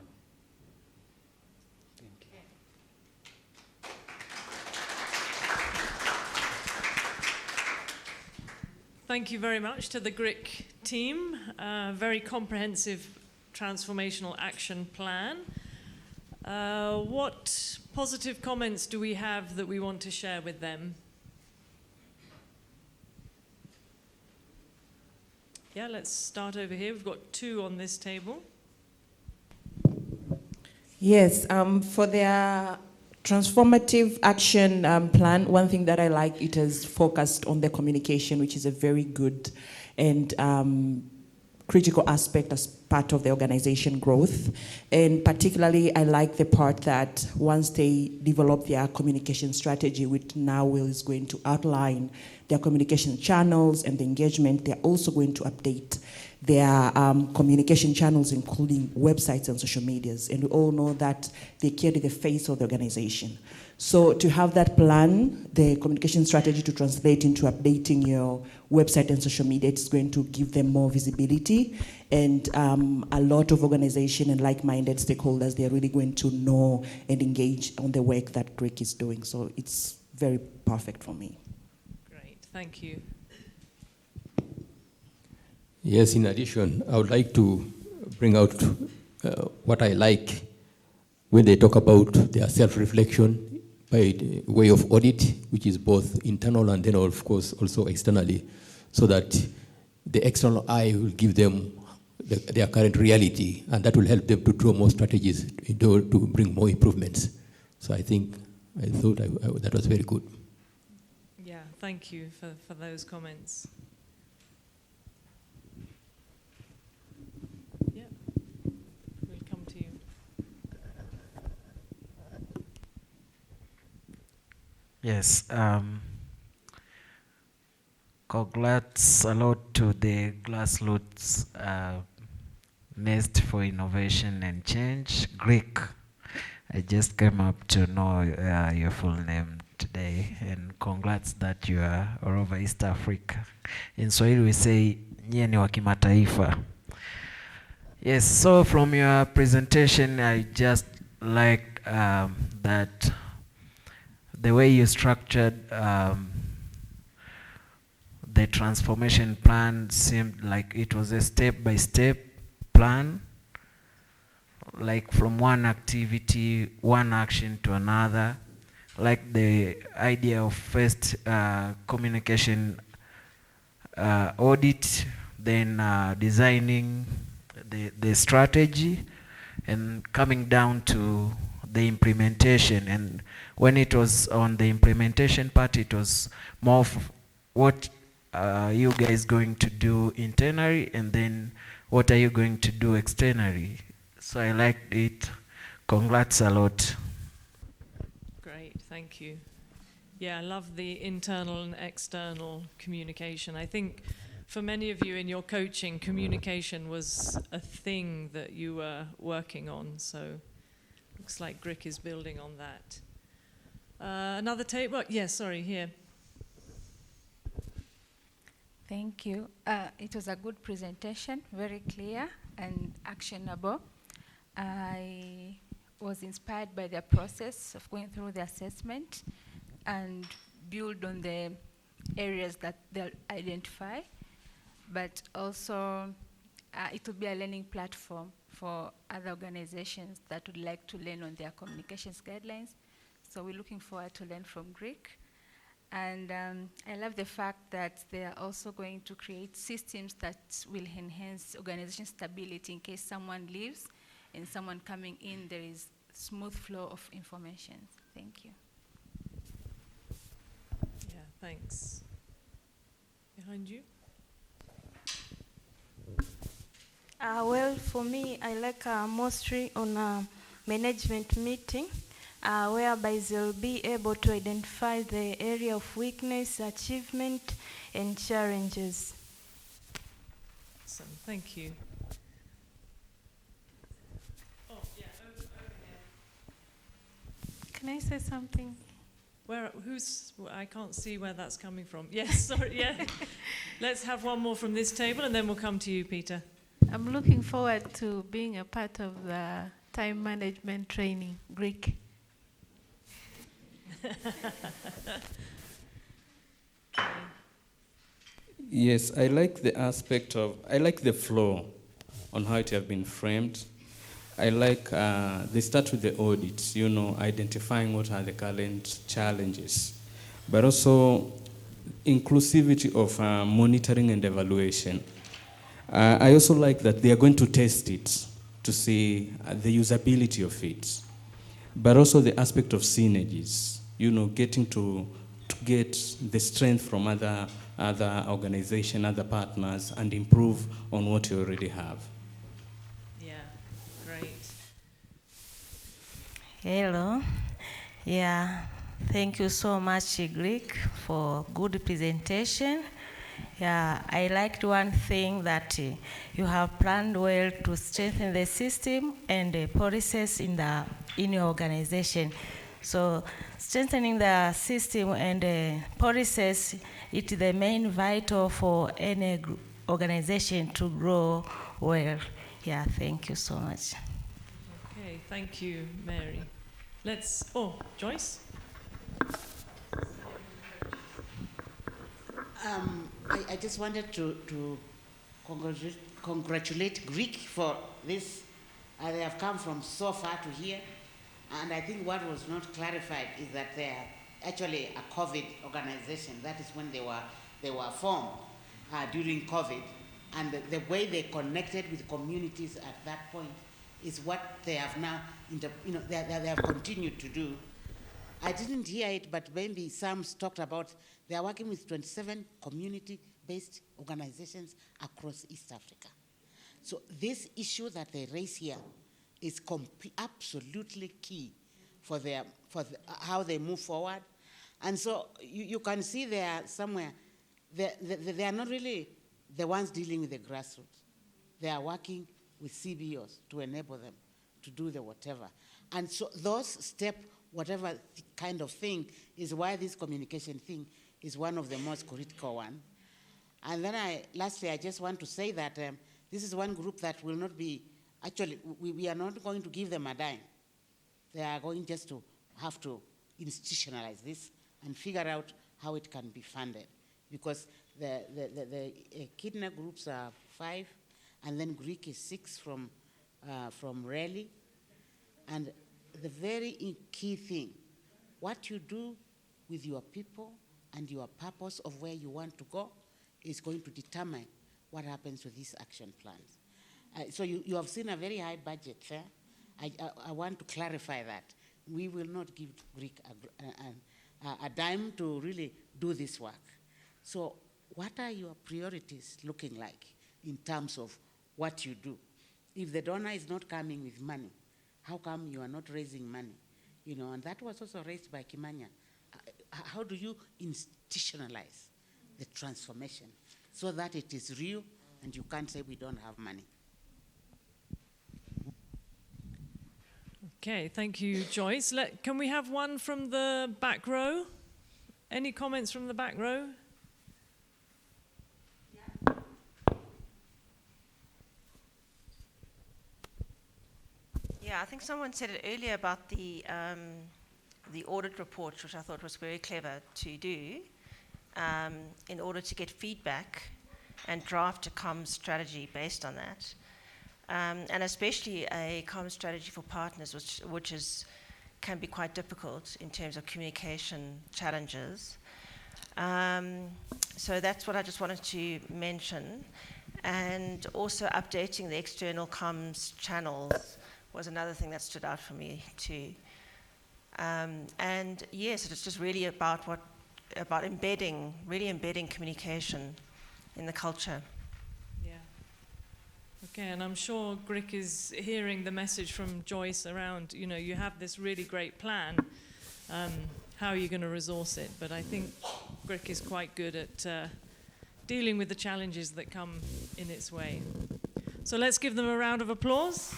Thank you. Thank you very much to the GRIC team. Very comprehensive transformational action plan. What positive comments do we have that we want to share with them? Yeah, let's start over here. We've got 2 on this table. Yes, for their transformative action plan, one thing that I like, it is focused on the communication, which is a very good and critical aspect as part of the organization growth. And particularly, I like the part that once they develop their communication strategy, which now is going to outline their communication channels and the engagement, they're also going to update their communication channels, including websites and social medias. And we all know that they carry the face of the organization. So to have that plan, the communication strategy to translate into updating your website and social media, it's going to give them more visibility. And a lot of organization and like-minded stakeholders, they're really going to know and engage on the work that GRIC is doing. So it's very perfect for me. Great, thank you. Yes, in addition, I would like to bring out what I like when they talk about their self-reflection by the way of audit, which is both internal and then, of course, also externally, so that the external eye will give them their current reality, and that will help them to draw more strategies to bring more improvements. So I thought that was very good. Yeah, thank you for those comments. Yeah, we'll come to you. Yes, congrats a lot to the Grassroots Nest for Innovation and Change, GRIC. I just came up to know your full name today, and congrats that you are all over East Africa. In Swahili we say, nyie ni wa kimataifa. Yes, so from your presentation, I just liked that the way you structured the transformation plan seemed like it was a step-by-step plan, like from one activity, one action to another, like the idea of first communication audit, then designing the strategy, and coming down to the implementation. And when it was on the implementation part, it was more of what are you guys going to do internally, and then what are you going to do externally. So I liked it. Congrats a lot. Great, thank you. Yeah, I love the internal and external communication. I think for many of you in your coaching, communication was a thing that you were working on, so looks like Gric is building on that. Another tape? Well, yes, sorry, here. Thank you. It was a good presentation, very clear and actionable. I was inspired by the process of going through the assessment and build on the areas that they'll identify, but also it will be a learning platform for other organizations that would like to learn on their communications guidelines. So we're looking forward to learn from Gric. And I love the fact that they are also going to create systems that will enhance organization stability in case someone leaves and someone coming in, there is smooth flow of information. Thank you. Yeah, thanks. Behind you? Well, for me, I like mostly on a management meeting, whereby they'll be able to identify the area of weakness, achievement, and challenges. Awesome, thank you. Oh, yeah, over here. Can I say something? I can't see where that's coming from. Yes, sorry, yeah. Let's have one more from this table and then we'll come to you, Peter. I'm looking forward to being a part of the time management training, Gric. Yes, I like the flow on how it has been framed. I like, they start with the audits, identifying what are the current challenges, but also inclusivity of monitoring and evaluation. I also like that they are going to test it to see the usability of it, but also the aspect of synergies, getting to get the strength from other organizations, other partners, and improve on what you already have. Yeah, great. Hello. Yeah, thank you so much, Gric, for good presentation. Yeah, I liked one thing that you have planned well to strengthen the system and the policies in your organization. So strengthening the system and the policies is the main vital for any organization to grow well. Yeah, thank you so much. Okay, thank you, Mary. Joyce? I just wanted to congratulate Gric for this. They have come from so far to here, and I think what was not clarified is that they are actually a COVID organization. That is when they were formed during COVID, and the way they connected with communities at that point is what they have now, they have continued to do. I didn't hear it, but maybe Sam talked about they are working with 27 community-based organizations across East Africa. So this issue that they raise here is absolutely key for how they move forward. And so you can see there somewhere, they are not really the ones dealing with the grassroots. They are working with CBOs to enable them to do the whatever. And so those whatever kind of thing is why this communication thing is one of the most critical one. And then lastly, I just want to say that this is one group that will not be, actually, we are not going to give them a dime. They are going just to have to institutionalize this and figure out how it can be funded. Because the Kidna groups are 5, and then Greek is 6 from CRLI. And the very key thing, what you do with your people and your purpose of where you want to go is going to determine what happens to these action plans. So you have seen a very high budget there. I want to clarify that. We will not give Greek a dime to really do this work. So what are your priorities looking like in terms of what you do? If the donor is not coming with money, how come you are not raising money? You know, and that was also raised by Kimanya. How do you institutionalize the transformation so that it is real and you can't say we don't have money? Okay, thank you, Joyce. Can we have one from the back row? Any comments from the back row? Yeah, I think someone said it earlier about the audit report, which I thought was very clever to do in order to get feedback and draft a comms strategy based on that. And especially a comms strategy for partners, which can be quite difficult in terms of communication challenges. So that's what I just wanted to mention. And also updating the external comms channels was another thing that stood out for me too. And yes, it's just really about really embedding communication in the culture. Yeah. Okay, and I'm sure Gric is hearing the message from Joyce around, you know, you have this really great plan, how are you going to resource it? But I think Gric is quite good at dealing with the challenges that come in its way. So let's give them a round of applause.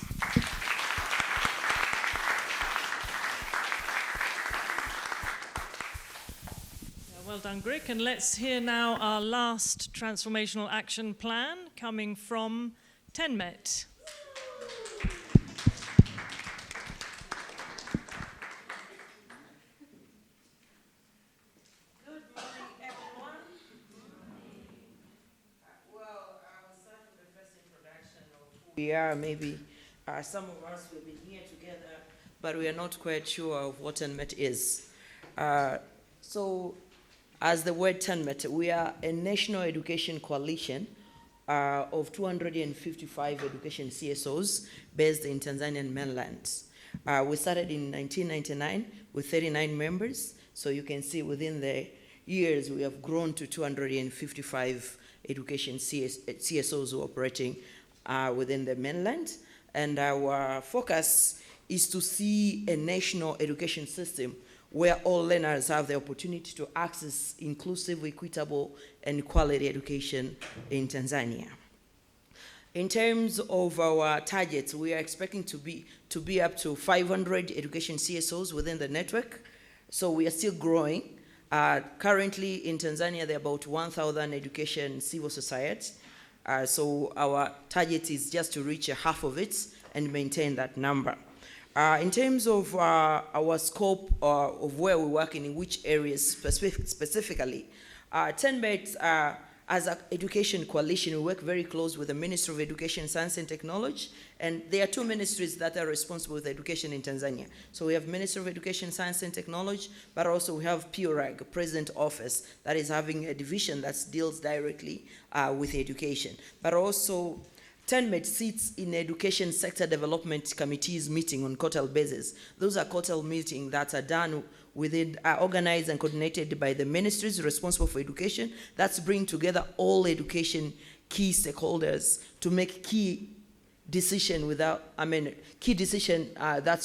Well done, Gric. And let's hear now our last transformational action plan coming from Tenmet. Good morning, everyone. Well, I will start with the first introduction of who we are. Maybe some of us will be here together, but we are not quite sure of what Tenmet is. So, as the word Tenmet, we are a national education coalition of 255 education CSOs based in Tanzanian mainland. We started in 1999 with 39 members. So you can see within the years we have grown to 255 education CSOs who are operating within the mainland. And our focus is to see a national education system where all learners have the opportunity to access inclusive, equitable, and quality education in Tanzania. In terms of our targets, we are expecting to be up to 500 education CSOs within the network. So we are still growing. Currently in Tanzania, there are about 1,000 education civil societies. So our target is just to reach half of it and maintain that number. In terms of our scope of where we work in which areas specifically, Tenmet, as an education coalition, we work very close with the Ministry of Education, Science and Technology, and there are two ministries that are responsible for education in Tanzania. So we have Ministry of Education, Science and Technology, but also we have PURAG, President Office, that is having a division that deals directly with education. But also, Tenmet sits in education sector development committees meeting on quarterly basis. Those are quarterly meetings that are done within, organized and coordinated by the ministries responsible for education. That's bring together all education key stakeholders to make key decision that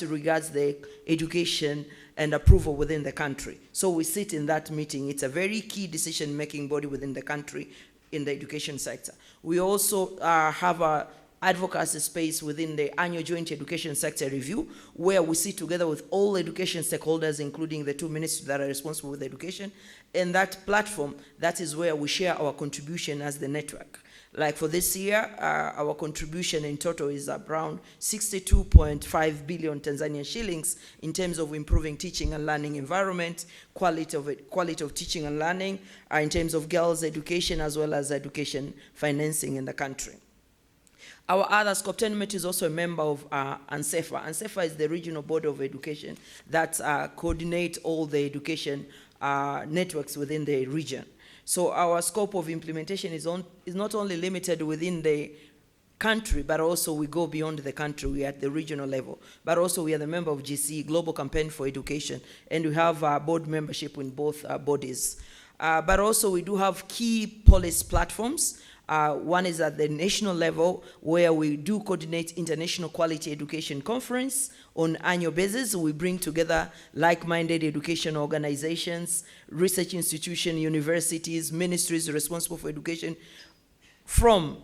regards the education and approval within the country. So we sit in that meeting. It's a very key decision-making body within the country in the education sector. We also have a advocacy space within the annual joint education sector review, where we sit together with all education stakeholders, including the two ministries that are responsible with education. In that platform, that is where we share our contribution as the network. Like for this year, our contribution in total is around 62.5 billion Tanzanian shillings in terms of improving teaching and learning environment, quality of teaching and learning, in terms of girls' education as well as education financing in the country. Our other scope, Tenmet is also a member of ANSEFA. ANSEFA is the regional board of education that coordinates all the education networks within the region. So our scope of implementation is not only limited within the country, but also we go beyond the country. We are at the regional level. But also we are the member of GC, Global Campaign for Education, and we have board membership in both bodies. But also we do have key policy platforms. One is at the national level, where we do coordinate International Quality Education Conference on annual basis. We bring together like-minded education organizations, research institutions, universities, ministries responsible for education from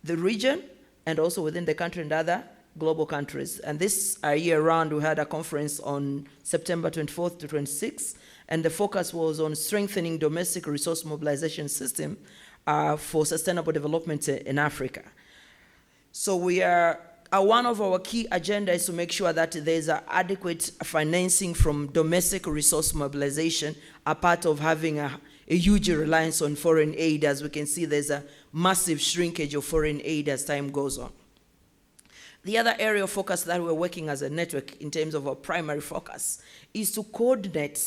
the region and also within the country and other global countries. And this year round, we had a conference on September 24th to 26th, and the focus was on strengthening domestic resource mobilization system for sustainable development in Africa. So we are, one of our key agenda is to make sure that there's adequate financing from domestic resource mobilization, a part of having a huge reliance on foreign aid. As we can see, there's a massive shrinkage of foreign aid as time goes on. The other area of focus that we're working as a network in terms of our primary focus is to coordinate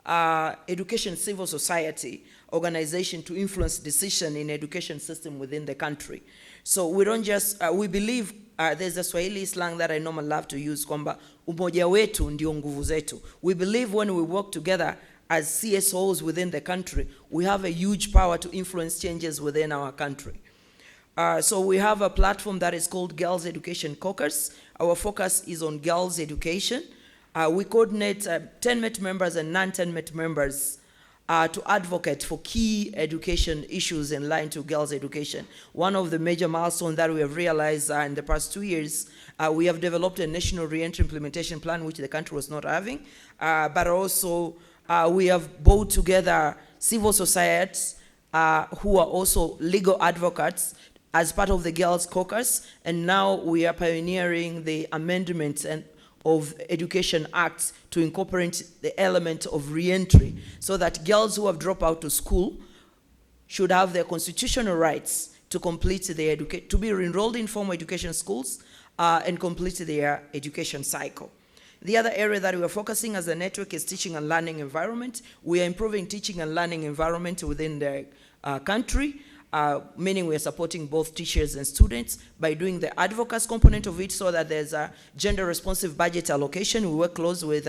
education civil society organization to influence decision in education system within the country. So we don't just, we believe, there's a Swahili slang that I normally love to use, kwamba umoja wetu ndio nguvu zetu. We believe when we work together as CSOs within the country, we have a huge power to influence changes within our country. So we have a platform that is called Girls Education Caucus. Our focus is on girls' education. We coordinate Tenmet members and non-Tenmet members to advocate for key education issues in line to girls' education. One of the major milestones that we have realized in the past 2 years, we have developed a national re-entry implementation plan, which the country was not having, but also we have brought together civil societies who are also legal advocates as part of the Girls Caucus, and now we are pioneering the amendments of Education Acts to incorporate the element of re-entry, so that girls who have dropped out of school should have their constitutional rights to complete their to be enrolled in formal education schools and complete their education cycle. The other area that we are focusing as a network is teaching and learning environment. We are improving teaching and learning environment within the country. Meaning we are supporting both teachers and students by doing the advocacy component of it, so that there's a gender-responsive budget allocation. We work close with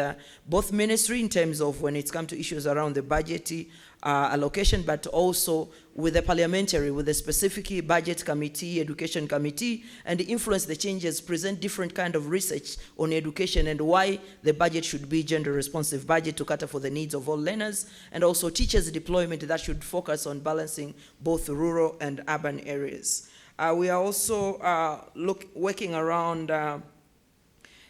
both ministry in terms of when it's come to issues around the budget allocation, but also with the parliamentary, with the specific budget committee, education committee, and influence the changes, present different kind of research on education and why the budget should be gender-responsive budget to cater for the needs of all learners, and also teachers' deployment that should focus on balancing both rural and urban areas. We are also working around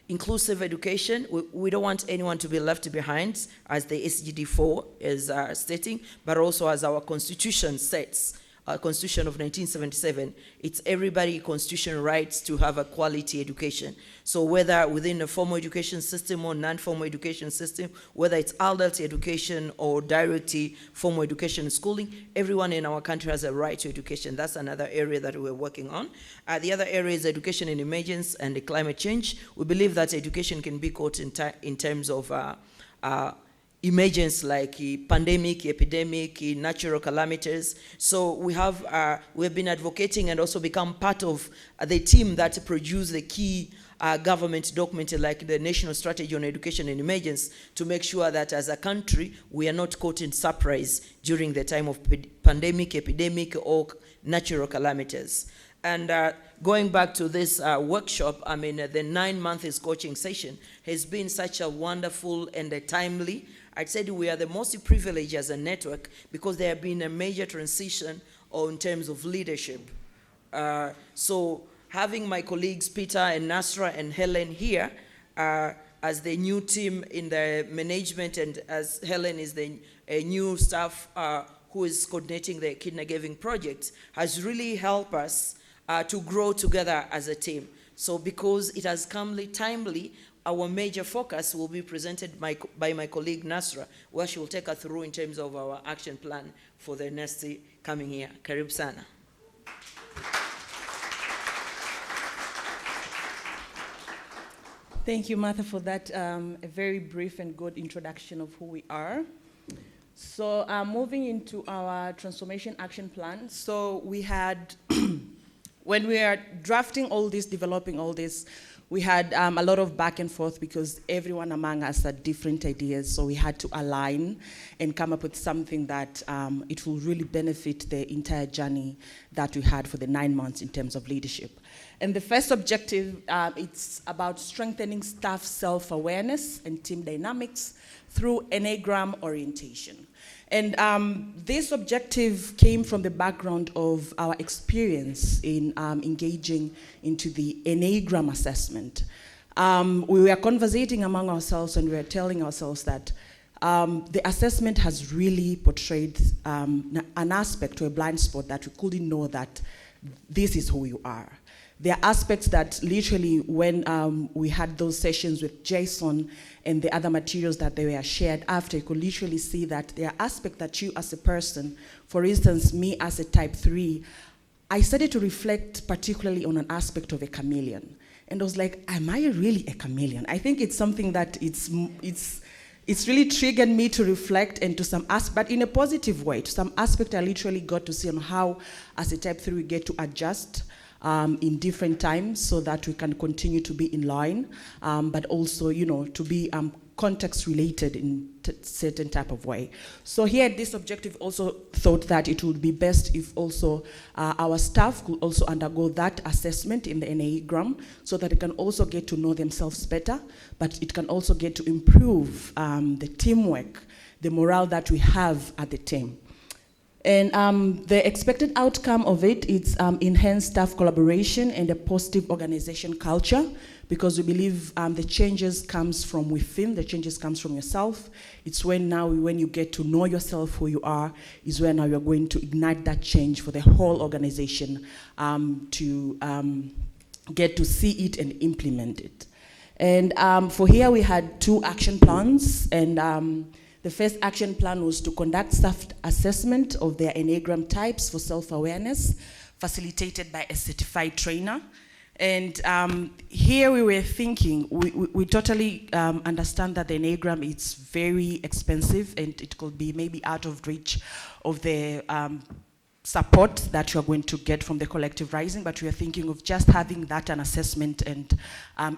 inclusive education. We don't want anyone to be left behind, as the SGD4 is stating, but also as our constitution sets, Constitution of 1977, it's everybody constitutional rights to have a quality education. So whether within a formal education system or non-formal education system, whether it's adult education or directly formal education schooling, everyone in our country has a right to education. That's another area that we're working on. The other area is education in emergence and climate change. We believe that education can be caught in terms of emergence like pandemic, epidemic, natural calamities. So we have been advocating and also become part of the team that produced the key government document like the National Strategy on Education in Emergence, to make sure that as a country we are not caught in surprise during the time of pandemic, epidemic, or natural calamities. And going back to this workshop, I mean, the 9 months coaching session has been such a wonderful and a timely. I'd say we are the most privileged as a network because there have been a major transition in terms of leadership. So having my colleagues Peter and Nasra and Helen here as the new team in the management, and as Helen is a new staff who is coordinating the kidney giving project, has really helped us to grow together as a team. So because it has come timely, our major focus will be presented by my colleague Nasra, where she will take us through in terms of our action plan for the next coming year. Karibu sana. Thank you, Martha, for that a very brief and good introduction of who we are. So moving into our transformation action plan. So we had, when we are drafting all this, developing all this, we had a lot of back and forth because everyone among us had different ideas. So we had to align and come up with something that it will really benefit the entire journey that we had for the 9 months in terms of leadership. And the first objective, it's about strengthening staff self-awareness and team dynamics through Enneagram orientation. And this objective came from the background of our experience in engaging into the Enneagram assessment. We were conversating among ourselves and we were telling ourselves that the assessment has really portrayed an aspect or a blind spot that we couldn't know that this is who you are. There are aspects that literally when we had those sessions with Jason and the other materials that they were shared after, you could literally see that there are aspects that you as a person, for instance, me as a type 3, I started to reflect particularly on an aspect of a chameleon. And I was like, am I really a chameleon? I think it's something that it's really triggered me to reflect and to some aspect, but in a positive way. To some aspect, I literally got to see on how, as a type 3, we get to adjust in different times so that we can continue to be in line, but also, you know, to be context related in certain type of way. So here this objective also thought that it would be best if also our staff could also undergo that assessment in the Enneagram so that they can also get to know themselves better, but it can also get to improve the teamwork, the morale that we have at the team. And the expected outcome of it is enhanced staff collaboration and a positive organization culture, because we believe the changes comes from within, the changes comes from yourself. It's when you get to know yourself, who you are, is when now you're going to ignite that change for the whole organization to get to see it and implement it. And for here we had 2 action plans, and the first action plan was to conduct staff assessment of their Enneagram types for self-awareness, facilitated by a certified trainer. And here we were thinking, we totally understand that the Enneagram is very expensive and it could be maybe out of reach of the support that you're going to get from the collective rising, but we are thinking of just having that an assessment and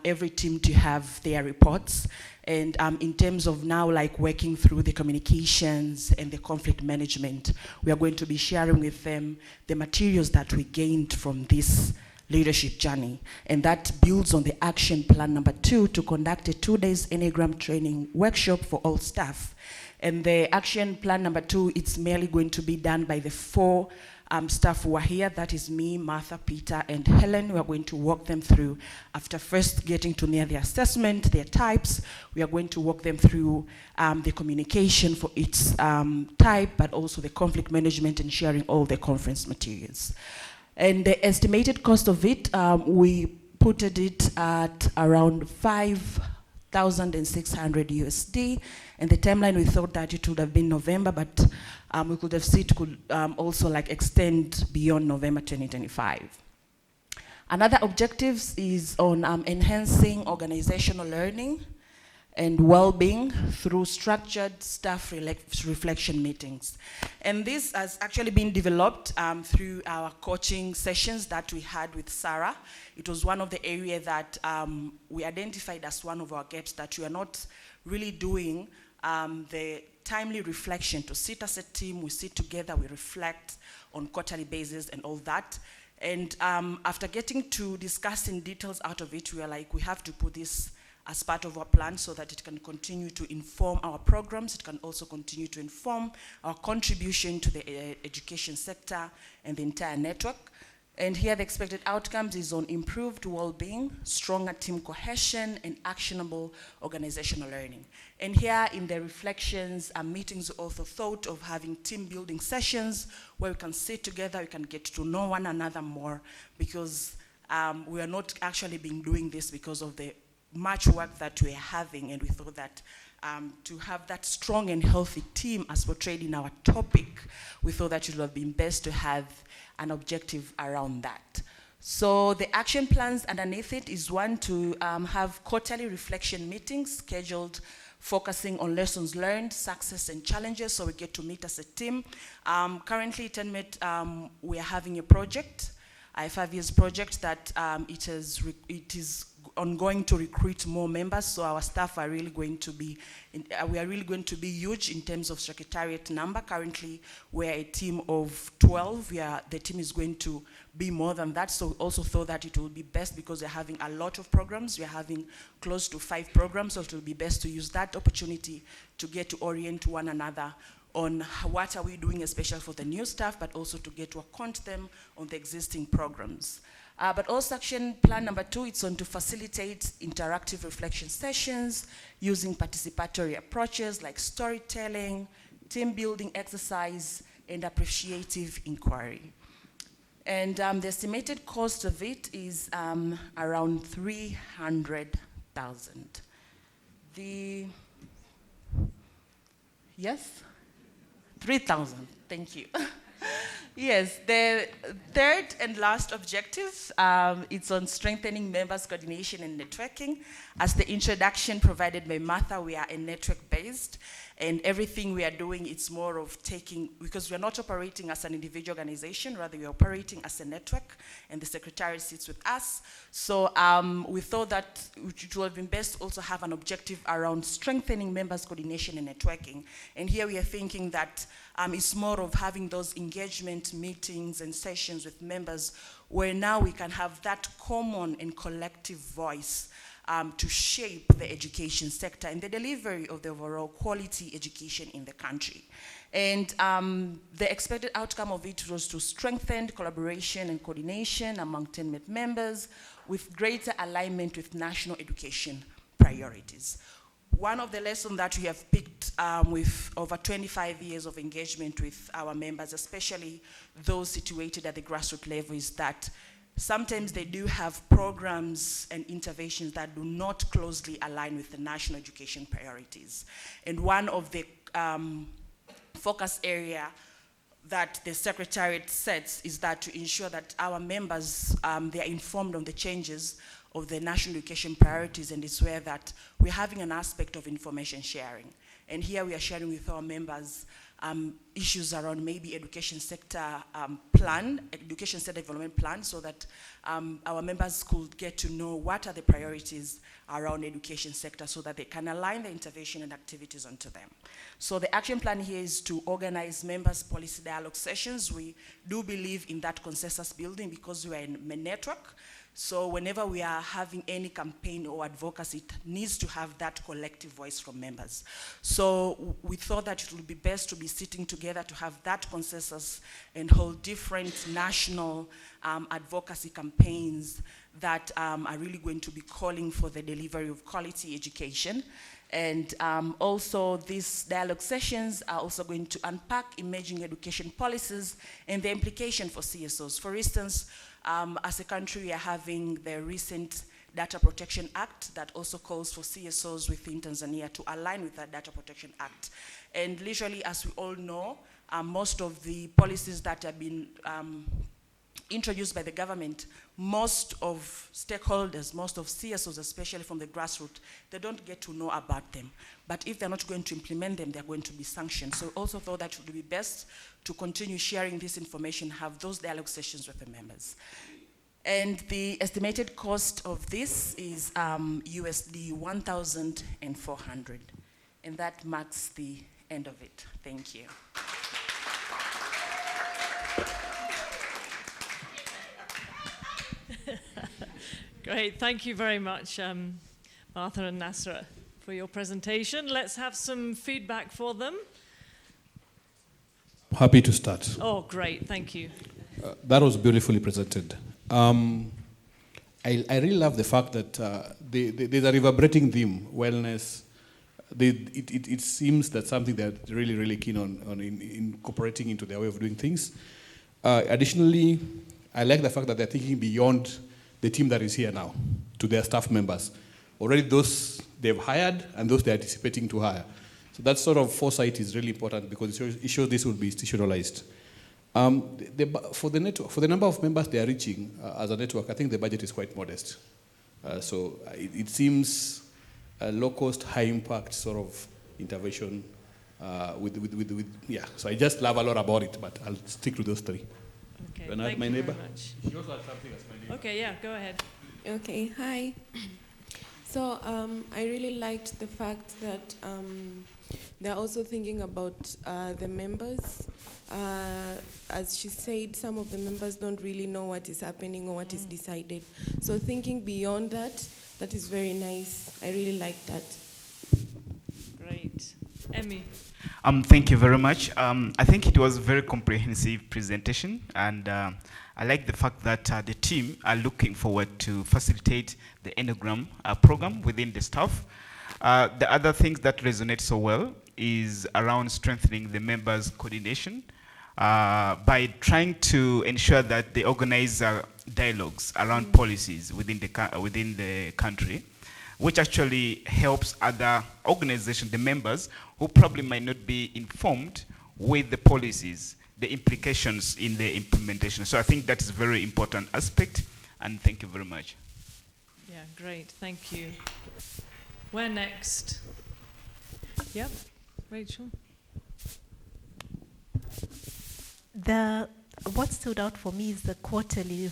every team to have their reports. And in terms of now like working through the communications and the conflict management, we are going to be sharing with them the materials that we gained from this leadership journey. And that builds on the action plan number 2 to conduct a 2-day Enneagram training workshop for all staff. And the action plan number 2, it's merely going to be done by the 4 staff who are here. That is me, Martha, Peter, and Helen. We are going to walk them through, after first getting to know their assessment, their types, we are going to walk them through the communication for each type, but also the conflict management and sharing all the conference materials. And the estimated cost of it, we put it at around 5,600 USD. And the timeline, we thought that it would have been November, but we could have seen it could also like extend beyond November 2025. Another objectives is on enhancing organizational learning and well-being through structured staff reflection meetings. And this has actually been developed through our coaching sessions that we had with Sarah. It was one of the areas that we identified as one of our gaps, that we are not really doing the timely reflection to sit as a team, we sit together, we reflect on quarterly basis and all that. And after getting to discuss in details out of it, we are like, we have to put this as part of our plan so that it can continue to inform our programs. It can also continue to inform our contribution to the education sector and the entire network. And here the expected outcomes is on improved well-being, stronger team cohesion, and actionable organizational learning. And here in the reflections and meetings, we also thought of having team building sessions where we can sit together, we can get to know one another more, because we are not actually been doing this because of the much work that we're having, and we thought that to have that strong and healthy team as portrayed in our topic, we thought that it would have been best to have an objective around that. So the action plans underneath it is one to have quarterly reflection meetings scheduled focusing on lessons learned, success and challenges, so we get to meet as a team. Currently, Tenmet, we are having a project, a 5 years project that it is ongoing to recruit more members, so our staff are really going to be, we are really going to be huge in terms of secretariat number. Currently, we're a team of 12. The team is going to be more than that, so we also thought that it will be best because we're having a lot of programs. We're having close to 5 programs, so it will be best to use that opportunity to get to orient one another on what are we doing, especially for the new staff, but also to get to acquaint them on the existing programs. But also action plan number 2, it's on to facilitate interactive reflection sessions using participatory approaches like storytelling, team building exercise, and appreciative inquiry. And the estimated cost of it is around 300,000. Yes? 3,000, thank you. Yes, the third and last objective, it's on strengthening members' coordination and networking. As the introduction provided by Martha, we are a network-based, and everything we are doing, it's more of taking, because we're not operating as an individual organization, rather we're operating as a network, and the secretariat sits with us. So we thought that it would have been best to also have an objective around strengthening members' coordination and networking. And here we are thinking that it's more of having those engagement meetings and sessions with members where now we can have that common and collective voice to shape the education sector and the delivery of the overall quality education in the country. And the expected outcome of it was to strengthen collaboration and coordination among Tenmet members with greater alignment with national education priorities. One of the lessons that we have picked with over 25 years of engagement with our members, especially those situated at the grassroots level, is that sometimes they do have programs and interventions that do not closely align with the national education priorities. And one of the focus area that the Secretariat sets is that to ensure that our members, they are informed on the changes of the national education priorities, and it's where that we're having an aspect of information sharing. And here we are sharing with our members issues around maybe education sector education sector development plan, so that our members could get to know what are the priorities around education sector so that they can align the intervention and activities onto them. So the action plan here is to organize members' policy dialogue sessions. We do believe in that consensus building because we are in a network. So whenever we are having any campaign or advocacy, it needs to have that collective voice from members. So we thought that it would be best to be sitting together to have that consensus and hold different national advocacy campaigns that are really going to be calling for the delivery of quality education. And also these dialogue sessions are also going to unpack emerging education policies and the implication for CSOs. For instance, as a country, we are having the recent Data Protection Act that also calls for CSOs within Tanzania to align with that Data Protection Act. And literally, as we all know, most of the policies that have been introduced by the government, most of stakeholders, most of CSOs, especially from the grassroots, they don't get to know about them. But if they're not going to implement them, they're going to be sanctioned. So we also thought that it would be best to continue sharing this information, have those dialogue sessions with the members. And the estimated cost of this is USD 1,400. And that marks the end of it. Thank you. Great, thank you very much, Martha and Nasra, for your presentation. Let's have some feedback for them. Happy to start. Oh, great, thank you. That was beautifully presented. I really love the fact that there's a reverberating theme, wellness. It seems that something they're really, really keen on incorporating into their way of doing things. Additionally, I like the fact that they're thinking beyond the team that is here now to their staff members. Already those they've hired and those they're anticipating to hire. So that sort of foresight is really important because it shows this will be institutionalized. For the number of members they are reaching as a network, I think the budget is quite modest. So it seems a low-cost, high-impact sort of intervention yeah. So I just love a lot about it, but I'll stick to those three. Okay, Thank thank my you neighbor. very much. She also has something as my neighbor. Okay, yeah, go ahead. Okay, hi. So I really liked the fact that they're also thinking about the members. As she said, some of the members don't really know what is happening or what is decided. So thinking beyond that, that is very nice. I really like that. Great. Emmy. Thank you very much. I think it was a very comprehensive presentation, and I like the fact that the team are looking forward to facilitate the Enneagram program within the staff. The other things that resonate so well is around strengthening the members' coordination by trying to ensure that they organize dialogues around policies within the country, which actually helps other organizations, the members, who probably might not be informed with the policies, the implications in the implementation. So I think that is a very important aspect, and thank you very much. Yeah, great, thank you. Where next? Yep, Rachel. What stood out for me is the quarterly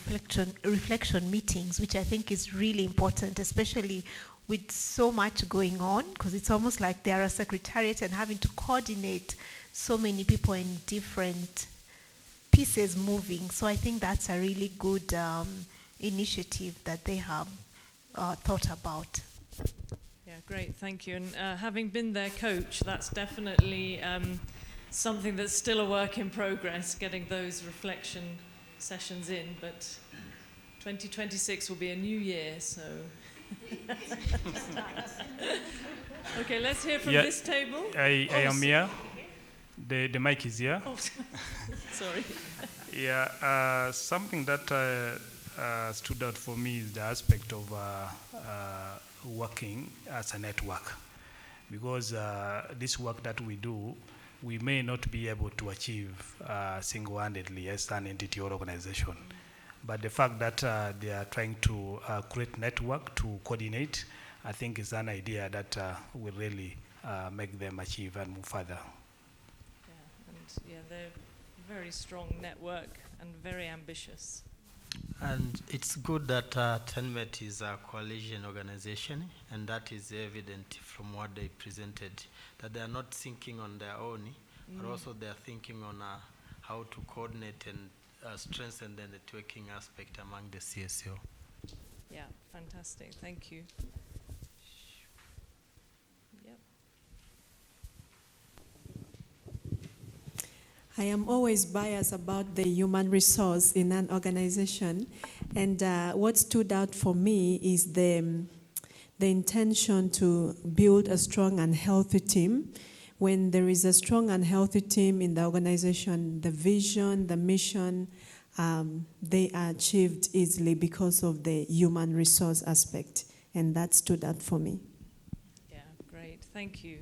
reflection meetings, which I think is really important, especially with so much going on, because it's almost like they are a secretariat and having to coordinate so many people in different pieces moving. So I think that's a really good initiative that they have thought about. Yeah, great, thank you. And having been their coach, that's definitely something that's still a work in progress, getting those reflection sessions in, but 2026 will be a new year, so. Okay, let's hear from this table. I am here. The mic is here. Oh, sorry. Yeah, something that stood out for me is the aspect of working as a network, because this work that we do, we may not be able to achieve single-handedly as an entity or organization. But the fact that they are trying to create network to coordinate, I think is an idea that will really make them achieve and move further. Yeah, and yeah, they're a very strong network and very ambitious. And it's good that Tenmet is a coalition organization, and that is evident from what they presented, that they are not thinking on their own, but also they are thinking on how to coordinate and strengthen the networking aspect among the CSO. Yeah, fantastic. Thank you. Yep. I am always biased about the human resource in an organization, and what stood out for me is the intention to build a strong and healthy team. When there is a strong and healthy team in the organization, the vision, the mission, they are achieved easily because of the human resource aspect, and that stood out for me. Yeah, great, thank you.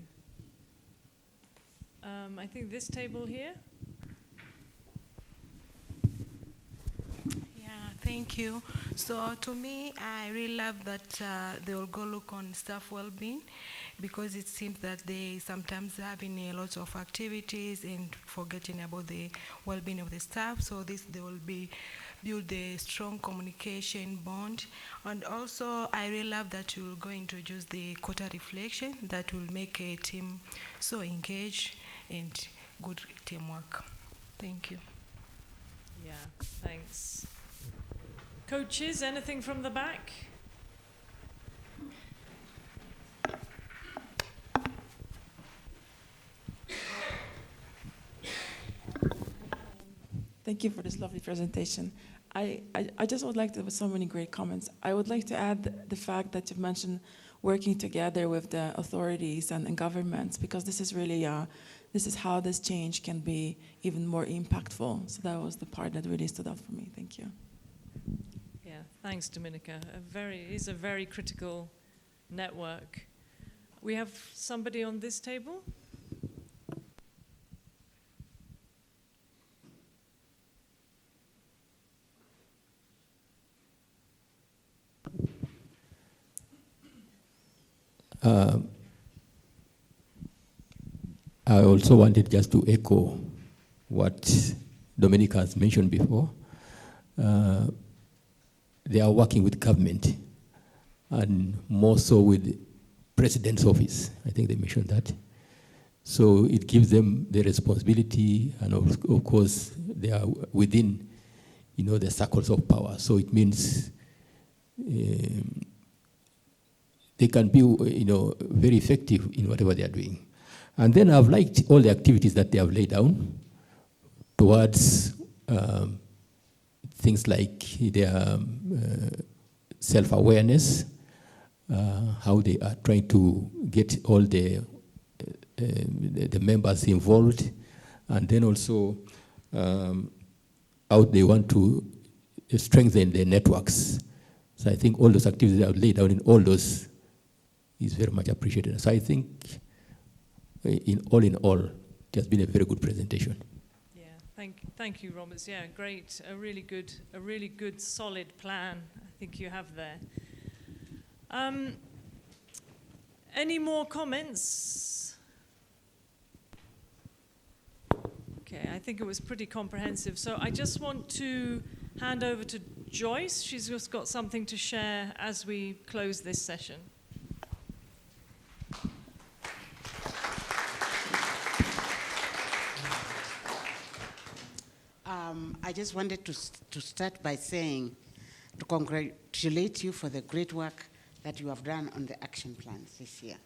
I think this table here. Thank you. So to me, I really love that they will go look on staff well-being, because it seems that they sometimes having a lot of activities and forgetting about the well-being of the staff. So they will build a strong communication bond. And also, I really love that you will go introduce the quota reflection that will make a team so engaged and good teamwork. Thank you. Yeah, thanks. Coaches, anything from the back? Thank you for this lovely presentation. I just would like to, with so many great comments, I would like to add the fact that you've mentioned working together with the authorities and governments, because this is really, this is how this change can be even more impactful. So that was the part that really stood out for me. Thank you. Yeah, thanks, Dominica. It's a very critical network. We have somebody on this table. I also wanted just to echo what Dominica has mentioned before. They are working with government, and more so with President's office. I think they mentioned that. So it gives them the responsibility, and of course they are within, the circles of power. So it means they can be, very effective in whatever they are doing. And then I've liked all the activities that they have laid down towards things like their self-awareness, how they are trying to get all the members involved, and then also how they want to strengthen their networks. So I think all those activities that are laid down in all those is very much appreciated. So I think in all, it has been a very good presentation. Yeah, thank you, Roberts. Yeah, great. A really good, solid plan. I think you have there. Any more comments? Okay, I think it was pretty comprehensive. So I just want to hand over to Joyce. She's just got something to share as we close this session. I just wanted to start by saying, to congratulate you for the great work that you have done on the action plans this year.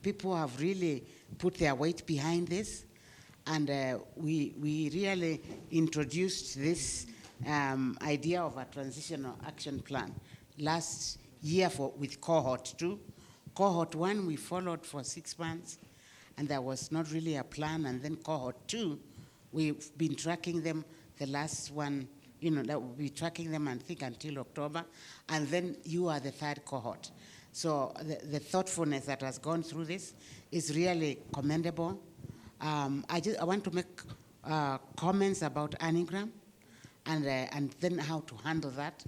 People have really put their weight behind this, and we really introduced this idea of a transitional action plan last year with cohort 2. Cohort 1 we followed for 6 months, and there was not really a plan, and then cohort 2, we've been tracking them, the last one, that we'll be tracking them, I think, until October. And then you are the third cohort. So the thoughtfulness that has gone through this is really commendable. I want to make comments about anagram and then how to handle that.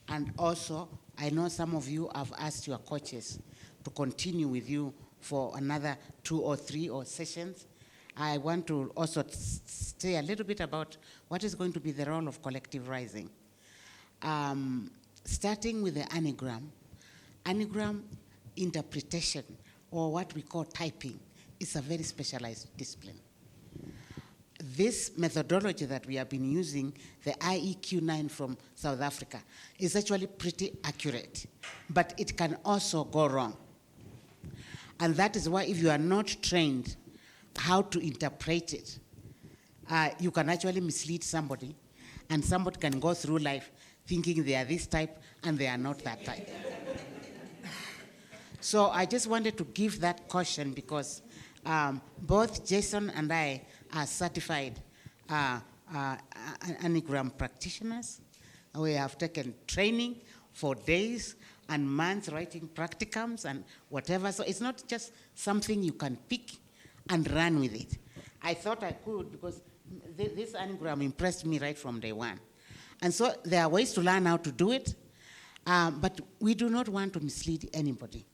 And also, I know some of you have asked your coaches to continue with you for another 2 or 3 sessions. I want to also say a little bit about what is going to be the role of collective rising. Starting with the anagram interpretation, or what we call typing, is a very specialized discipline. This methodology that we have been using, the IEQ9 from South Africa, is actually pretty accurate, but it can also go wrong. And that is why if you are not trained how to interpret it, you can actually mislead somebody, and somebody can go through life thinking they are this type and they are not that type. So I just wanted to give that caution because both Jason and I are certified anagram practitioners. We have taken training for days and months writing practicums and whatever. So it's not just something you can pick and run with it. I thought I could because this anagram impressed me right from day one. And so there are ways to learn how to do it, but we do not want to mislead anybody.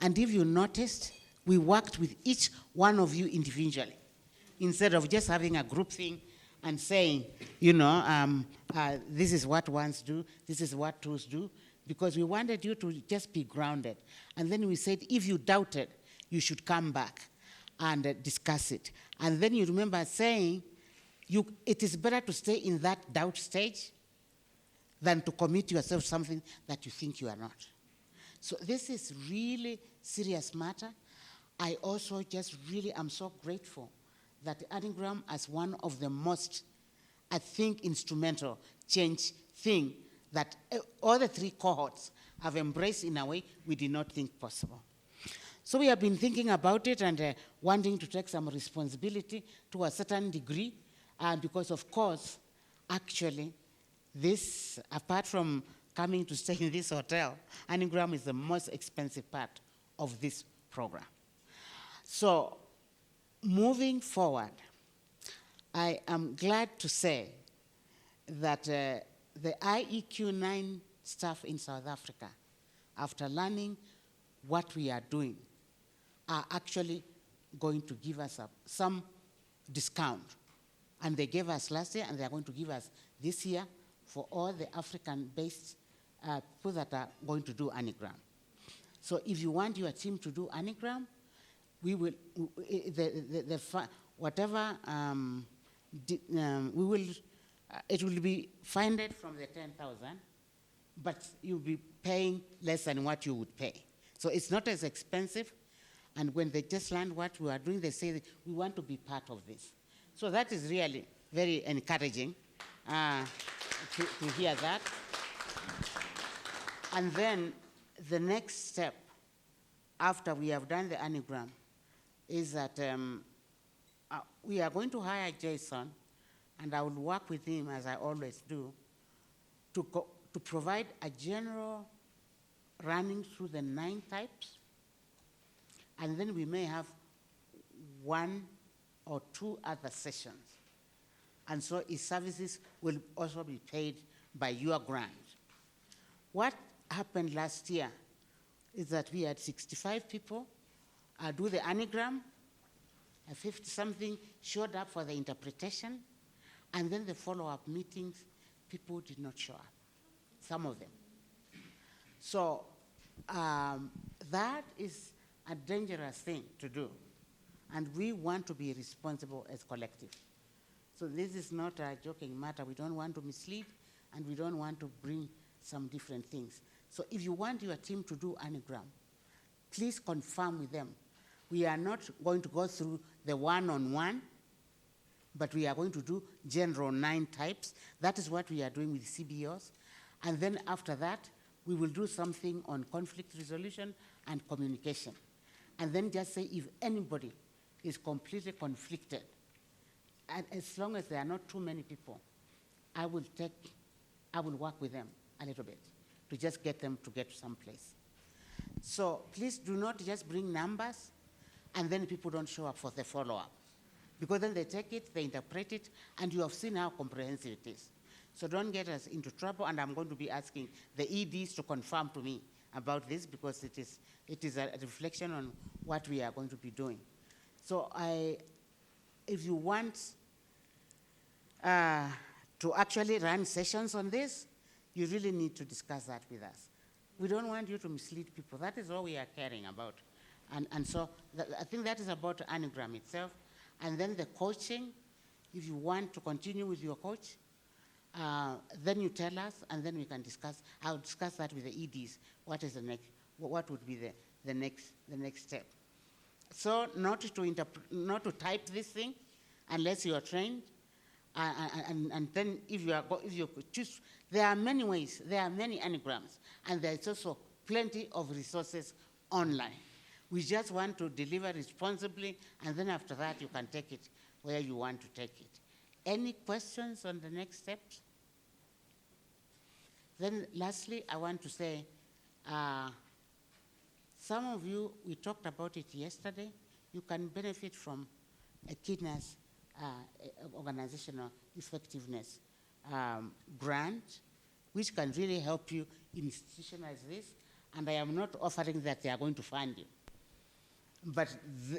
And if you noticed, we worked with each one of you individually instead of just having a group thing and saying, this is what ones do, this is what twos do, because we wanted you to just be grounded. And then we said, if you doubted, you should come back and discuss it. And then you remember saying, it is better to stay in that doubt stage than to commit yourself to something that you think you are not. So this is really serious matter. I also just really am so grateful that anagram as one of the most I think, instrumental change thing that all the 3 cohorts have embraced in a way we did not think possible. So we have been thinking about it and wanting to take some responsibility to a certain degree, because of course, actually, this, apart from coming to stay in this hotel, Anigram is the most expensive part of this program. So moving forward, I am glad to say that the IEQ9 staff in South Africa, after learning what we are doing, are actually going to give us some discount. And they gave us last year, and they are going to give us this year for all the African-based people that are going to do Anigram. So if you want your team to do Anigram, we will, whatever, we will, it will be funded from the 10,000, but you'll be paying less than what you would pay. So it's not as expensive, and when they just learn what we are doing, they say, we want to be part of this. So that is really very encouraging to hear that. And then the next step, after we have done the Anigram, is that we are going to hire Jason, and I will work with him, as I always do, to provide a general running through the 9 types, and then we may have 1 or 2 other sessions. And so his services will also be paid by your grant. What happened last year is that we had 65 people do the Anigram, 50-something showed up for the interpretation, and then the follow-up meetings, people did not show up, some of them. So that is a dangerous thing to do, and we want to be responsible as collective. So this is not a joking matter. We don't want to mislead, and we don't want to bring some different things. So if you want your team to do Anigram, please confirm with them. We are not going to go through the one-on-one, but we are going to do general 9 types. That is what we are doing with CBOs. And then after that, we will do something on conflict resolution and communication. And then just say if anybody is completely conflicted, and as long as there are not too many people, I will work with them a little bit to just get them to get someplace. So please do not just bring numbers and then people don't show up for the follow-up. Because then they take it, they interpret it, and you have seen how comprehensive it is. So don't get us into trouble, and I'm going to be asking the EDs to confirm to me about this, because it is a reflection on what we are going to be doing. So if you want to actually run sessions on this, you really need to discuss that with us. We don't want you to mislead people. That is all we are caring about. And so I think that is about Anigram itself. And then the coaching, if you want to continue with your coach, then you tell us, and then we can discuss. I'll discuss that with the EDs. What is the next? What would be the next step? So not to type this thing, unless you are trained, and then if you choose, there are many ways. There are many Anigrams, and there is also plenty of resources online. We just want to deliver responsibly, and then after that, you can take it where you want to take it. Any questions on the next steps? Then lastly, I want to say, some of you, we talked about it yesterday, you can benefit from a KIDNA's organizational effectiveness grant, which can really help you institutionalize this, and I am not offering that they are going to fund you. But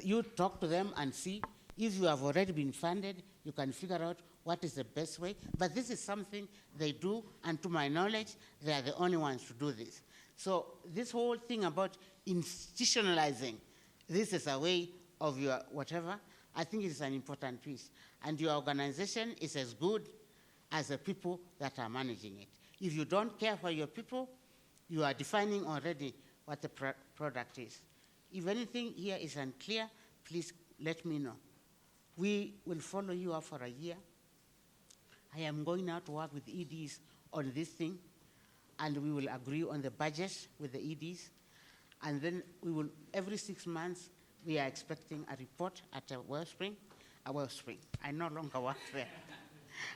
you talk to them and see if you have already been funded, you can figure out what is the best way. But this is something they do, and to my knowledge, they are the only ones to do this. So this whole thing about institutionalizing, this is a way of your whatever, I think it is an important piece. And your organization is as good as the people that are managing it. If you don't care for your people, you are defining already what the product is. If anything here is unclear, please let me know. We will follow you up for a year I am going now to work with EDs on this thing, and we will agree on the budget with the EDs, and then we will, every 6 months, we are expecting a report at a Wellspring. I no longer work there.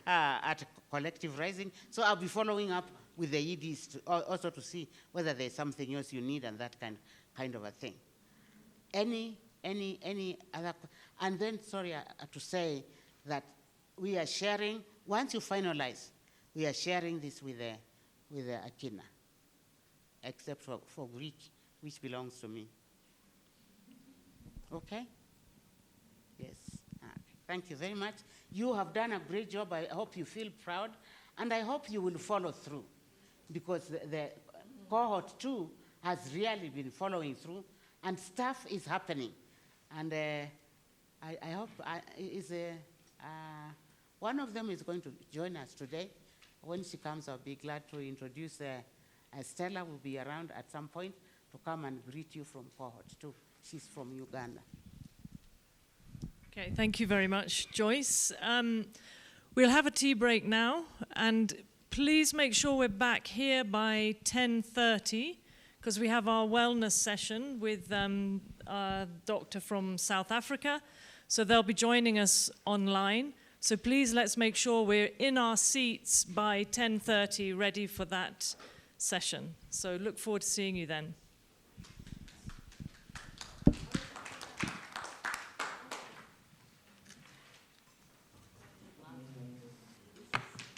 At Collective Rising. So I'll be following up with the EDs also to see whether there's something else you need and that kind of a thing. Any other, and then sorry to say that we are sharing, once you finalize, we are sharing this with the Akina, except for Greek, which belongs to me. Okay? Yes. Thank you very much. You have done a great job. I hope you feel proud, and I hope you will follow through, because the cohort 2 has really been following through, and stuff is happening. And I hope one of them is going to join us today. When she comes, I'll be glad to introduce Stella. Will be around at some point to come and greet you from cohort 2. She's from Uganda. Okay, thank you very much, Joyce. We'll have a tea break now, and please make sure we're back here by 10:30, because we have our wellness session with a doctor from South Africa. So they'll be joining us online. So please let's make sure we're in our seats by 10:30, ready for that session. So look forward to seeing you then.